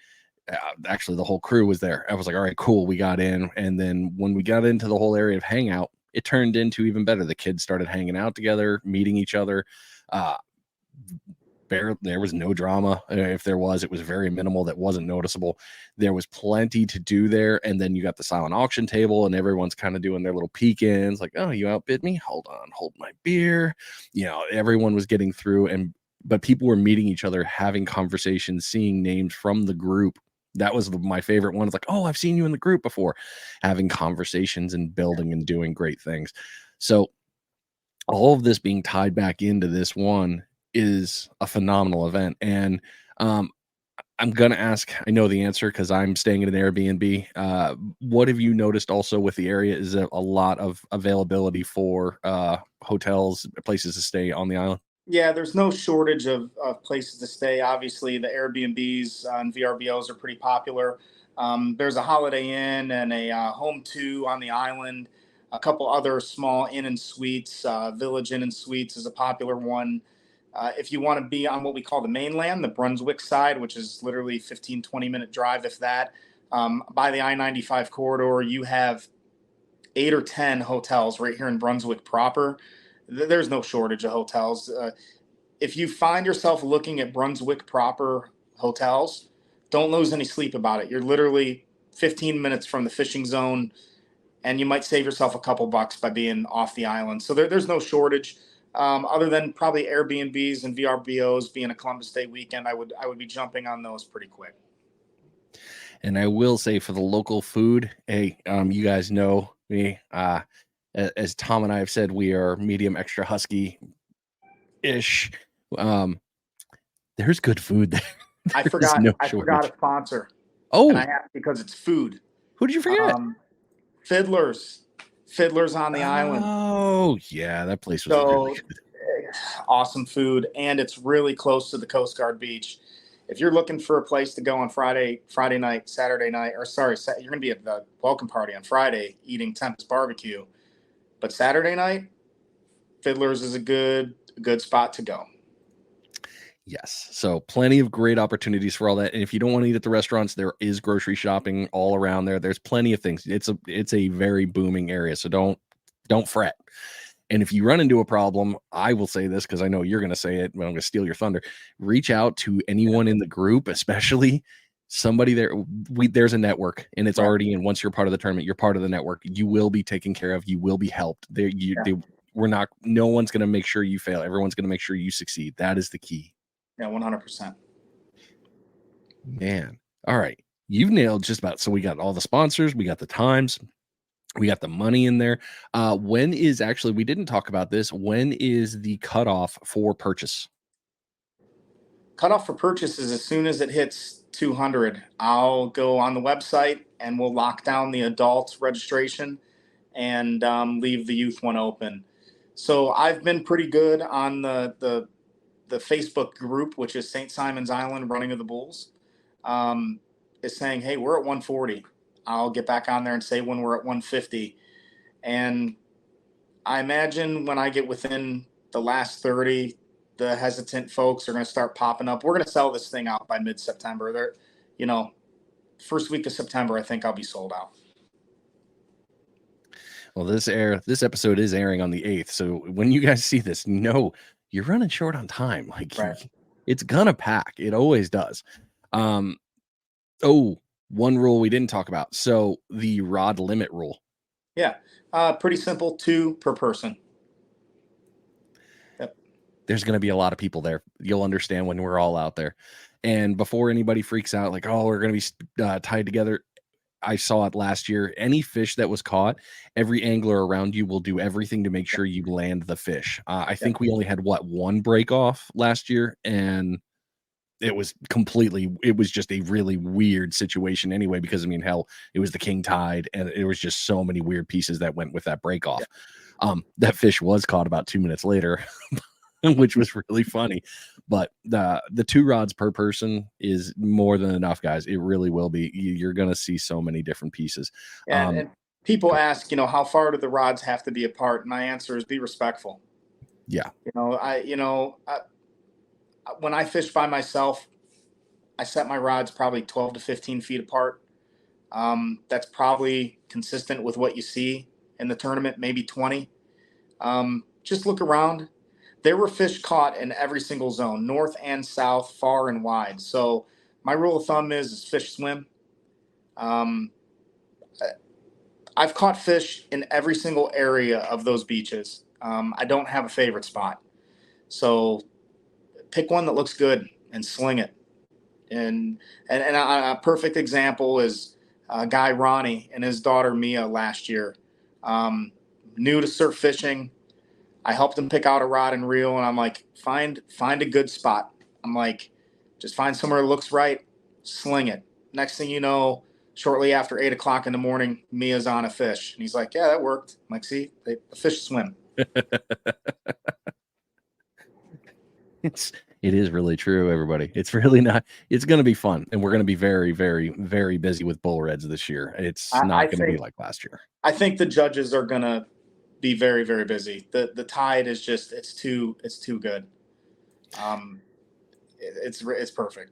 Actually, the whole crew was there. I was like, all right, cool. We got in. And then when we got into the whole area of hangout, it turned into even better. The kids started hanging out together, meeting each other. There was no drama. If there was, it was very minimal. That wasn't noticeable. There was plenty to do there. And then you got the silent auction table, and everyone's kind of doing their little peek-ins, like, oh, you outbid me? Hold on, hold my beer. Everyone was getting through, but people were meeting each other, having conversations, seeing names from the group. That was my favorite one. It's like, oh, I've seen you in the group before, having conversations and building and doing great things. So all of this being tied back into this one is a phenomenal event. And I'm going to ask, I know the answer because I'm staying at an Airbnb. What have you noticed also with the area? Is there a lot of availability for hotels, places to stay on the island? Yeah, there's no shortage of places to stay. Obviously, the Airbnbs and VRBOs are pretty popular. There's a Holiday Inn and a Home 2 on the island. A couple other small inn and suites. Village Inn and Suites is a popular one. If you want to be on what we call the mainland, the Brunswick side, which is literally 15, 20-minute drive, if that, by the I-95 corridor, you have 8 or 10 hotels right here in Brunswick proper. There's no shortage of hotels. If you find yourself looking at Brunswick proper hotels, don't lose any sleep about it. You're literally 15 minutes from the fishing zone, and you might save yourself a couple bucks by being off the island. So there's no shortage. Other than probably Airbnbs and VRBOs being a Columbus Day weekend, I would be jumping on those pretty quick. And I will say for the local food, hey, you guys know me. As Tom and I have said, we are medium extra husky ish. There's good food there. I forgot a sponsor. Oh, and I have because it's food. Who did you forget? Fiddlers on the island. Oh yeah, that place was really good. Awesome food, and it's really close to the Coast Guard beach. If you're looking for a place to go on Friday night, Saturday night, you're going to be at the welcome party on Friday eating Tempest barbecue, but Saturday night, Fiddlers is a good spot to go. Yes. So plenty of great opportunities for all that. And if you don't want to eat at the restaurants, there is grocery shopping all around there. There's plenty of things. It's a very booming area. So don't fret. And if you run into a problem, I will say this because I know you're going to say it, but I'm going to steal your thunder. Reach out to anyone in the group, especially somebody there. There's a network, and it's already in. Once you're part of the tournament, you're part of the network. You will be taken care of. You will be helped. No one's going to make sure you fail. Everyone's going to make sure you succeed. That is the key. Yeah, 100%. Man. All right. You've nailed just about. So we got all the sponsors. We got the times. We got the money in there. When is actually, we didn't talk about this. When is the cutoff for purchase? Cutoff for purchase is as soon as it hits 200. I'll go on the website and we'll lock down the adult registration and leave the youth one open. So I've been pretty good on the Facebook group, which is St. Simon's Island Running of the Bulls, is saying, hey, we're at 140. I'll get back on there and say when we're at 150. And I imagine when I get within the last 30, the hesitant folks are going to start popping up. We're going to sell this thing out by mid-September. First week of September, I think I'll be sold out. Well, this episode is airing on the 8th. So when you guys see this, you're running short on time. Like it's gonna pack. It always does. One rule we didn't talk about. So the rod limit rule. Yeah. Pretty simple. 2 per person. Yep. There's going to be a lot of people there. You'll understand when we're all out there. And before anybody freaks out, like, oh, we're going to be tied together. I saw it last year. Any fish that was caught, every angler around you will do everything to make sure you land the fish. I think we only had one break off last year, and it was just a really weird situation anyway, because hell, it was the king tide and it was just so many weird pieces that went with that break off. That fish was caught about 2 minutes later, which was really funny, but the 2 rods per person is more than enough, guys. It really will be. You're going to see so many different pieces. And people ask, how far do the rods have to be apart? And my answer is be respectful. Yeah. When I fish by myself, I set my rods probably 12 to 15 feet apart. That's probably consistent with what you see in the tournament, maybe 20. Just look around. There were fish caught in every single zone, north and south, far and wide. So my rule of thumb is fish swim. I've caught fish in every single area of those beaches. I don't have a favorite spot. So pick one that looks good and sling it. And a perfect example is guy Ronnie and his daughter Mia last year. New to surf fishing. I helped him pick out a rod and reel, and I'm like, find a good spot. I'm like, just find somewhere that looks right, sling it. Next thing you know, shortly after 8 o'clock in the morning, Mia's on a fish. And he's like, yeah, that worked. I'm like, see, the fish swim. It is really true, everybody. It's really not. It's going to be fun, and we're going to be very, very, very busy with bull reds this year. It's not going to be like last year. I think the judges are going to be very, very busy. The tide is just it's too good. It's perfect.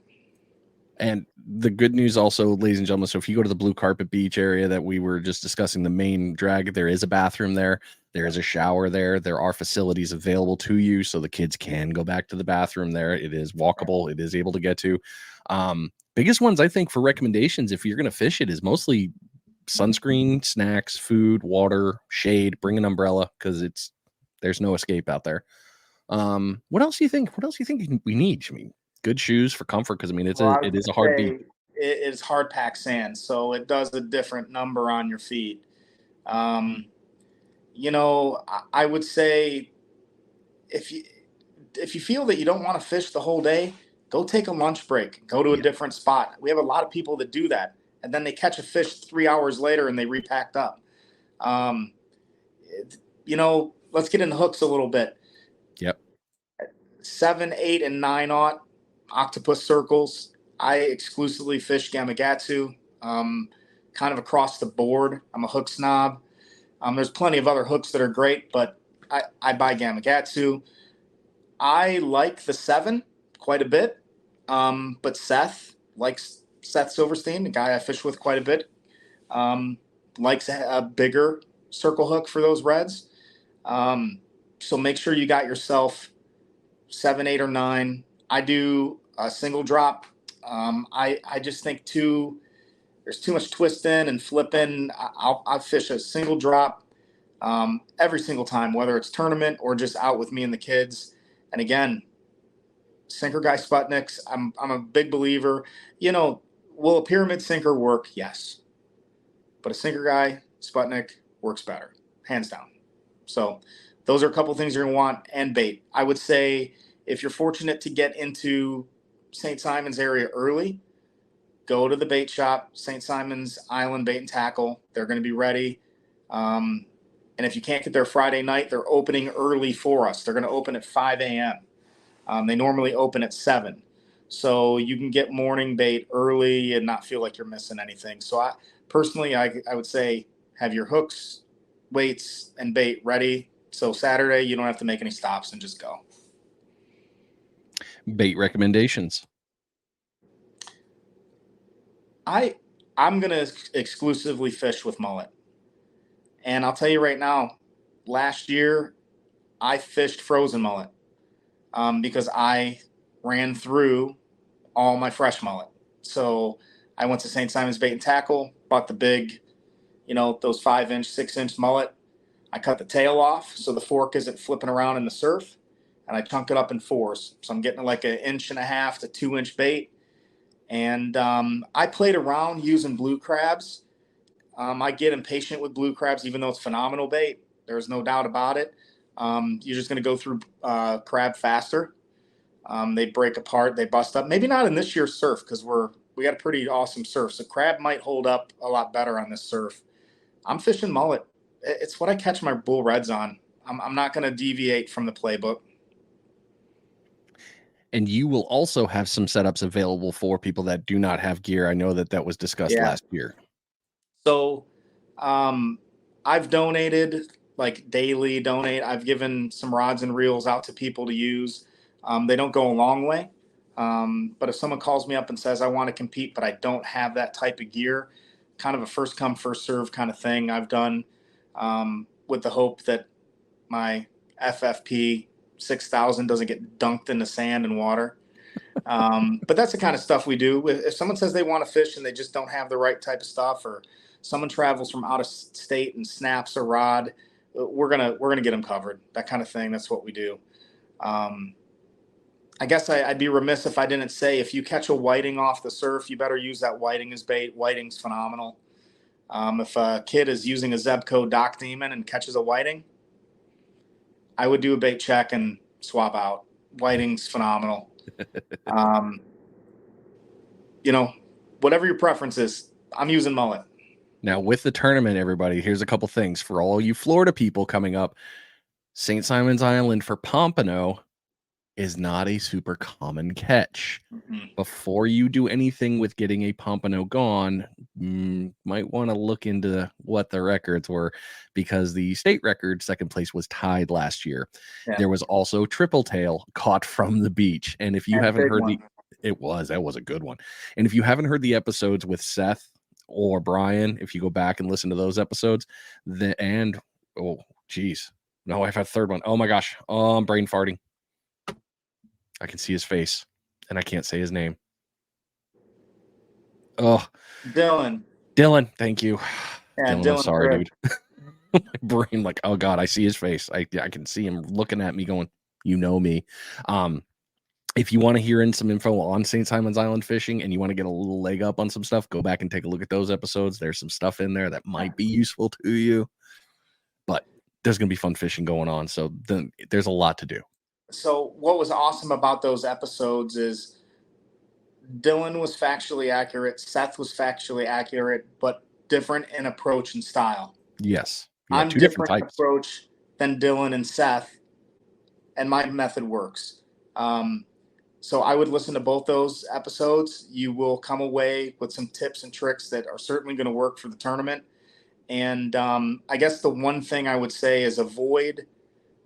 And the good news also, ladies and gentlemen, so if you go to the Blue Carpet Beach area that we were just discussing, the main drag, there is a bathroom there. There is a shower there. There are facilities available to you, so the kids can go back to the bathroom there. It is walkable. It is able to get to. Biggest ones, I think, for recommendations, if you're going to fish it, is mostly sunscreen, snacks, food, water, shade. Bring an umbrella because there's no escape out there. What else do you think? What else do you think we need? I mean, good shoes for comfort, because I mean Well, I was it is a gonna hard beat. say it is hard packed sand, so it does a different number on your feet. Um, I would say if you if you feel that you don't want to fish the whole day, go take a lunch break, go to a Yeah. different spot. We have a lot of people that do that, and then they catch a fish 3 hours later and they repacked up. Um, let's get into hooks a little bit. Yep. 7, 8, and 9/0 octopus circles. I exclusively fish Gamakatsu, kind of across the board. I'm a hook snob. There's plenty of other hooks that are great, but I buy Gamakatsu. I like the 7 quite a bit, but Seth likes Seth Silverstein, the guy I fish with quite a bit, um, likes a bigger circle hook for those reds. So make sure you got yourself 7, 8, or 9. I do a single drop. I just think there's too much twisting and flipping. I fish a single drop every single time, whether it's tournament or just out with me and the kids. And again, sinker guy Sputniks. I'm a big believer. Will a pyramid sinker work? Yes, but a sinker guy Sputnik works better, hands down. So those are a couple things you're gonna want, and bait. I would say if you're fortunate to get into St. Simon's area early, go to the bait shop, St. Simon's Island Bait and Tackle. They're going to be ready. And if you can't get there Friday night, they're opening early for us. They're going to open at 5 a.m. They normally open at 7. So you can get morning bait early and not feel like you're missing anything. So I would say have your hooks, weights, and bait ready. So Saturday, you don't have to make any stops and just go. Bait recommendations. I'm gonna exclusively fish with mullet, and I'll tell you right now, last year I fished frozen mullet because I ran through all my fresh mullet. So I went to St. Simon's Bait and Tackle, bought the big, those 5-inch, 6-inch mullet. I cut the tail off so the fork isn't flipping around in the surf, and I chunk it up in 4s. So I'm getting like 1.5 to 2-inch bait. And I played around using blue crabs. I get impatient with blue crabs, even though it's phenomenal bait. There's no doubt about it. You're just going to go through crab faster. They break apart, they bust up. Maybe not in this year's surf because we got a pretty awesome surf. So crab might hold up a lot better on this surf. I'm fishing mullet. It's what I catch my bull reds on. I'm not going to deviate from the playbook. And you will also have some setups available for people that do not have gear. I know that was discussed last year. So I've donated, like daily donate. I've given some rods and reels out to people to use. They don't go a long way. But if someone calls me up and says, I want to compete, but I don't have that type of gear, kind of a first come, first serve kind of thing I've done with the hope that my FFP 6,000 doesn't get dunked in the sand and water. But that's the kind of stuff we do. If someone says they want to fish and they just don't have the right type of stuff, or someone travels from out of state and snaps a rod, we're gonna get them covered. That kind of thing. That's what we do. I guess I'd be remiss if I didn't say, if you catch a whiting off the surf, you better use that whiting as bait. Whiting's phenomenal. If a kid is using a Zebco Dock Demon and catches a whiting, I would do a bait check and swap out. Whiting's phenomenal. Whatever your preference is, I'm using mullet. Now, with the tournament, everybody, here's a couple things for all you Florida people coming up. St. Simon's Island for Pompano is not a super common catch. Mm-hmm. Before you do anything with getting a Pompano gone, might want to look into what the records were, because the state record second place was tied last year. Yeah. There was also triple tail caught from the beach. And if you haven't heard that was a good one. And if you haven't heard the episodes with Seth or Brian, if you go back and listen to those episodes, no, I've had a third one. Oh my gosh. Oh, I'm brain farting. I can see his face and I can't say his name. Oh, Dylan. Thank you. Yeah, Dylan, I'm sorry, dude. My brain, like, oh God, I see his face. I can see him looking at me going, You know me. If you want to hear in some info on St. Simon's Island fishing and you want to get a little leg up on some stuff, go back and take a look at those episodes. There's some stuff in there that might be useful to you, but there's going to be fun fishing going on. So there's a lot to do. So what was awesome about those episodes is Dylan was factually accurate, Seth was factually accurate, but different in approach and style. Yes. Yeah, I'm two different different in types. approach than Dylan and Seth, and my method works. So I would listen to both those episodes. You will come away with some tips and tricks that are certainly going to work for the tournament. And I guess the one thing I would say is avoid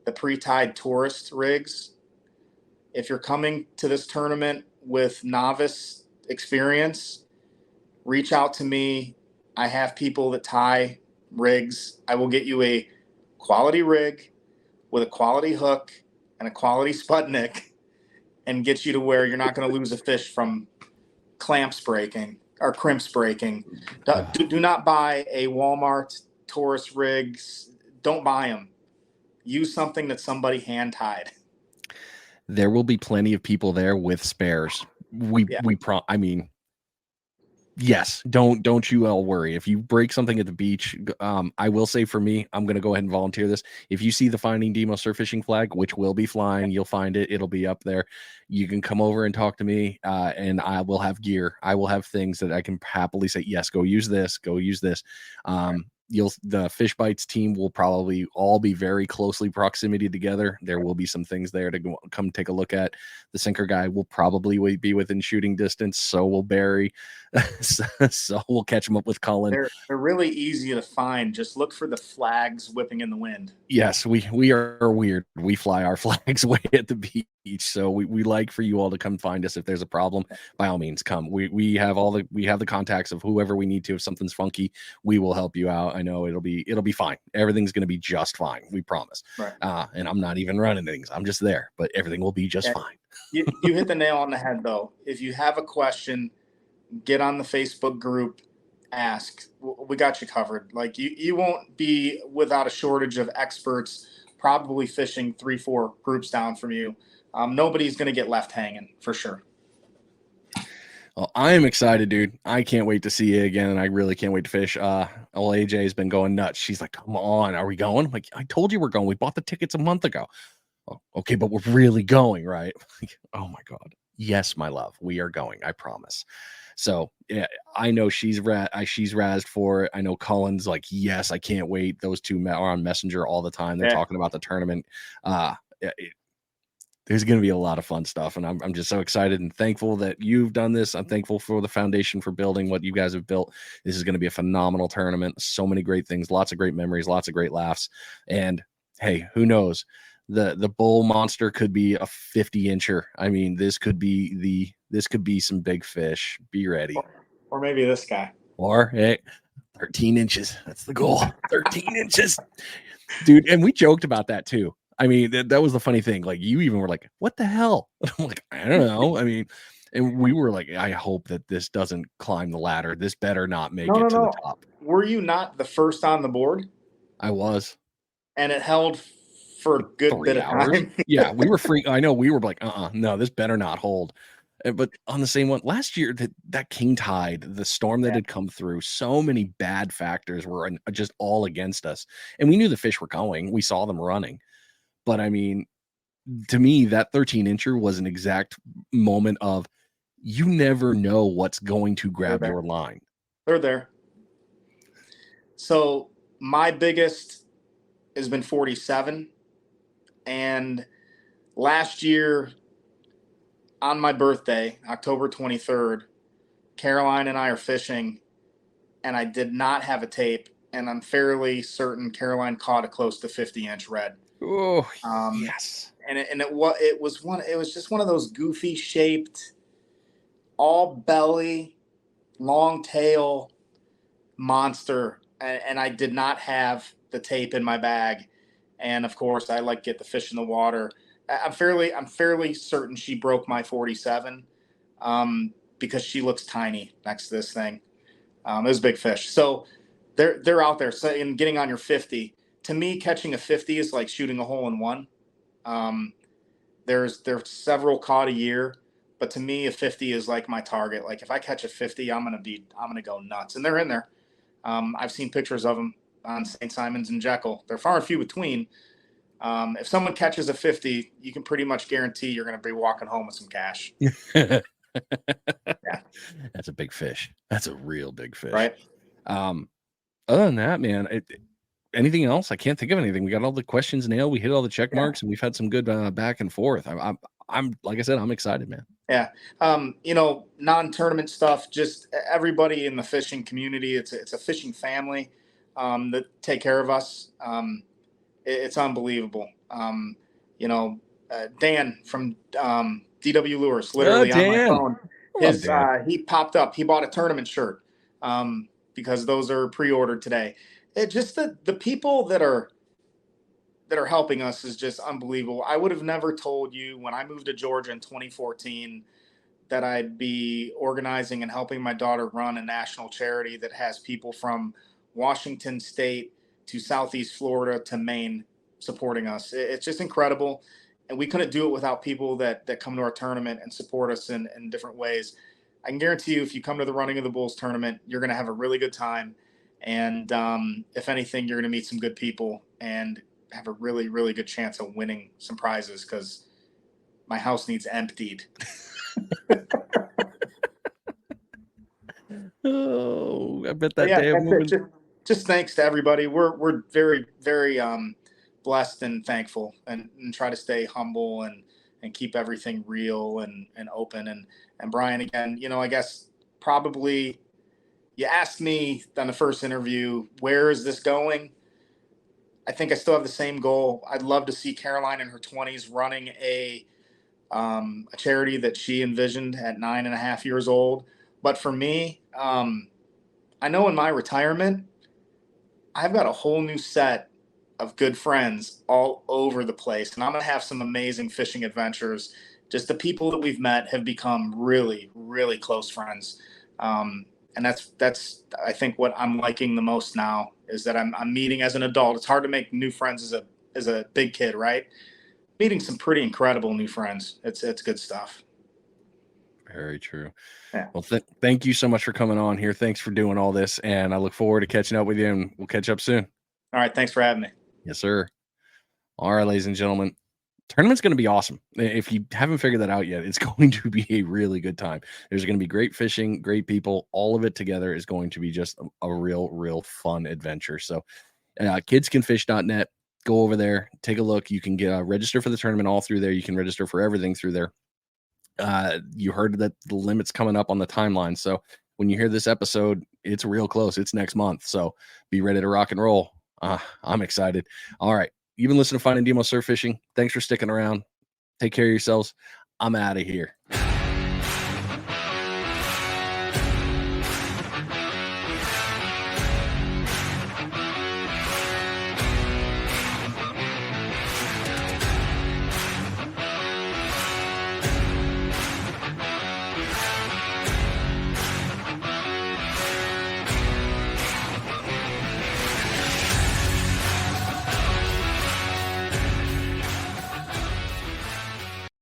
the pre-tied tourist rigs. If you're coming to this tournament with novice experience, reach out to me. I have people that tie rigs. I will get you a quality rig with a quality hook and a quality Sputnik and get you to where you're not going to lose a fish from clamps breaking or crimps breaking. Do not buy a Walmart tourist rigs. Don't buy them. Use something that somebody hand tied. There will be plenty of people there with spares. I mean, yes, don't you all worry. If you break something at the beach, I will say for me, I'm going to go ahead and volunteer this. If you see the Finding Demo surf fishing flag, which will be flying, you'll find it. It'll be up there. You can come over and talk to me, and I will have gear. I will have things that I can happily say, yes, go use this, go use this. The Fishbites team will probably all be very closely proximity together. There will be some things there to come take a look at. The sinker guy will probably be within shooting distance. So will Barry. So we'll catch them up with Cullen. They're really easy to find. Just look for the flags whipping in the wind. Yes, we are weird. We fly our flags way at the beach. So we like for you all to come find us if there's a problem. By all means, come. We have the contacts of whoever we need to. If something's funky, we will help you out. I know it'll be fine. Everything's gonna be just fine. We promise. Right. And I'm not even running things. I'm just there, but everything will be just fine. You hit the nail on the head though. If you have a question, get on the Facebook group, ask. We got you covered. Like you won't be without a shortage of experts probably fishing 3-4 groups down from you. Nobody's going to get left hanging for sure. Well, I am excited, dude. I can't wait to see you again, and I really can't wait to fish. Old AJ has been going nuts. She's like, come on, are we going? I'm like, I told you we're going. We bought the tickets a month ago. Oh, okay, but we're really going, right? Like, oh my God. Yes, my love, we are going. I promise. So yeah, I know she's razzed for it. I know Cullen's like, yes, I can't wait. Those two are on Messenger all the time. They're talking about the tournament. There's going to be a lot of fun stuff, and I'm just so excited and thankful that you've done this. I'm thankful for the foundation for building what you guys have built. This is going to be a phenomenal tournament. So many great things, lots of great memories, lots of great laughs, and hey, who knows? The bull monster could be a 50-incher. I mean, this could be some big fish. Be ready. Or maybe this guy. Or hey, 13 inches. That's the goal. 13 inches. Dude, and we joked about that too. I mean, that was the funny thing. Like, you even were like, what the hell? I'm like, I don't know. I mean, and we were like, I hope that this doesn't climb the ladder. This better not make it to the top. Were you not the first on the board? I was. And it held for a good 3 bit of time. Yeah, we were free. I know we were like, no, this better not hold. But on the same one, last year, that king tide, the storm that had come through, so many bad factors were just all against us. And we knew the fish were going. We saw them running. But I mean, to me, that 13-incher was an exact moment of you never know what's going to grab your line. They're there. So my biggest has been 47. And last year on my birthday, October 23rd, Caroline and I are fishing, and I did not have a tape. And I'm fairly certain Caroline caught a close to 50-inch red. Oh, yes. And it was just one of those goofy shaped, all belly, long tail monster. And I did not have the tape in my bag. And of course, I get the fish in the water. I'm fairly certain she broke my 47 because she looks tiny next to this thing. It was a big fish. So they're out there. So in getting on your 50, to me, catching a 50 is like shooting a hole in one. There's several caught a year, but to me, a 50 is like my target. Like if I catch a 50, I'm gonna go nuts. And they're in there. I've seen pictures of them on St. Simon's and Jekyll. They're far and few between. If someone catches a 50, you can pretty much guarantee you're going to be walking home with some cash. Yeah. That's a big fish. That's a real big fish. Right. Other than that, man, anything else? I can't think of anything. We got all the questions nailed. We hit all the check marks, and we've had some good back and forth. I'm like I said, I'm excited, man. Yeah. Non-tournament stuff, just everybody in the fishing community. It's a fishing family that take care of us. It's unbelievable. Dan from DW Lures, literally on my phone. He popped up. He bought a tournament shirt because those are pre-ordered today. It just the people that are helping us is just unbelievable. I would have never told you when I moved to Georgia in 2014 that I'd be organizing and helping my daughter run a national charity that has people from Washington State to Southeast Florida to Maine supporting us. It's just incredible. And we couldn't do it without people that come to our tournament and support us in different ways. I can guarantee you, if you come to the Running of the Bulls tournament, you're going to have a really good time. And if anything, you're going to meet some good people and have a really, really good chance of winning some prizes, because my house needs emptied. Oh, I bet that day of moving. Just thanks to everybody. We're very, very blessed and thankful, and try to stay humble and keep everything real and open. And Brian, again, I guess probably you asked me on the first interview, where is this going? I think I still have the same goal. I'd love to see Caroline in her 20s running a charity that she envisioned at 9.5 years old. But for me, I know in my retirement, I've got a whole new set of good friends all over the place, and I'm going to have some amazing fishing adventures. Just the people that we've met have become really, really close friends. And that's I think what I'm liking the most now is that I'm meeting as an adult. It's hard to make new friends as a big kid, right? Meeting some pretty incredible new friends. It's good stuff. Very true. Yeah. Well, thank you so much for coming on here. Thanks for doing all this, and I look forward to catching up with you, and we'll catch up soon. All right. Thanks for having me. Yes, sir. All right, ladies and gentlemen. Tournament's going to be awesome. If you haven't figured that out yet, it's going to be a really good time. There's going to be great fishing, great people. All of it together is going to be just a real fun adventure. So kidscanfish.net, go over there, take a look. You can get register for the tournament all through there. You can register for everything through there. You heard that the limit's coming up on the timeline. So when you hear this episode, it's real close. It's next month. So be ready to rock and roll. I'm excited. All right. You've been listening to Finding Demo Surf Fishing. Thanks for sticking around. Take care of yourselves. I'm out of here.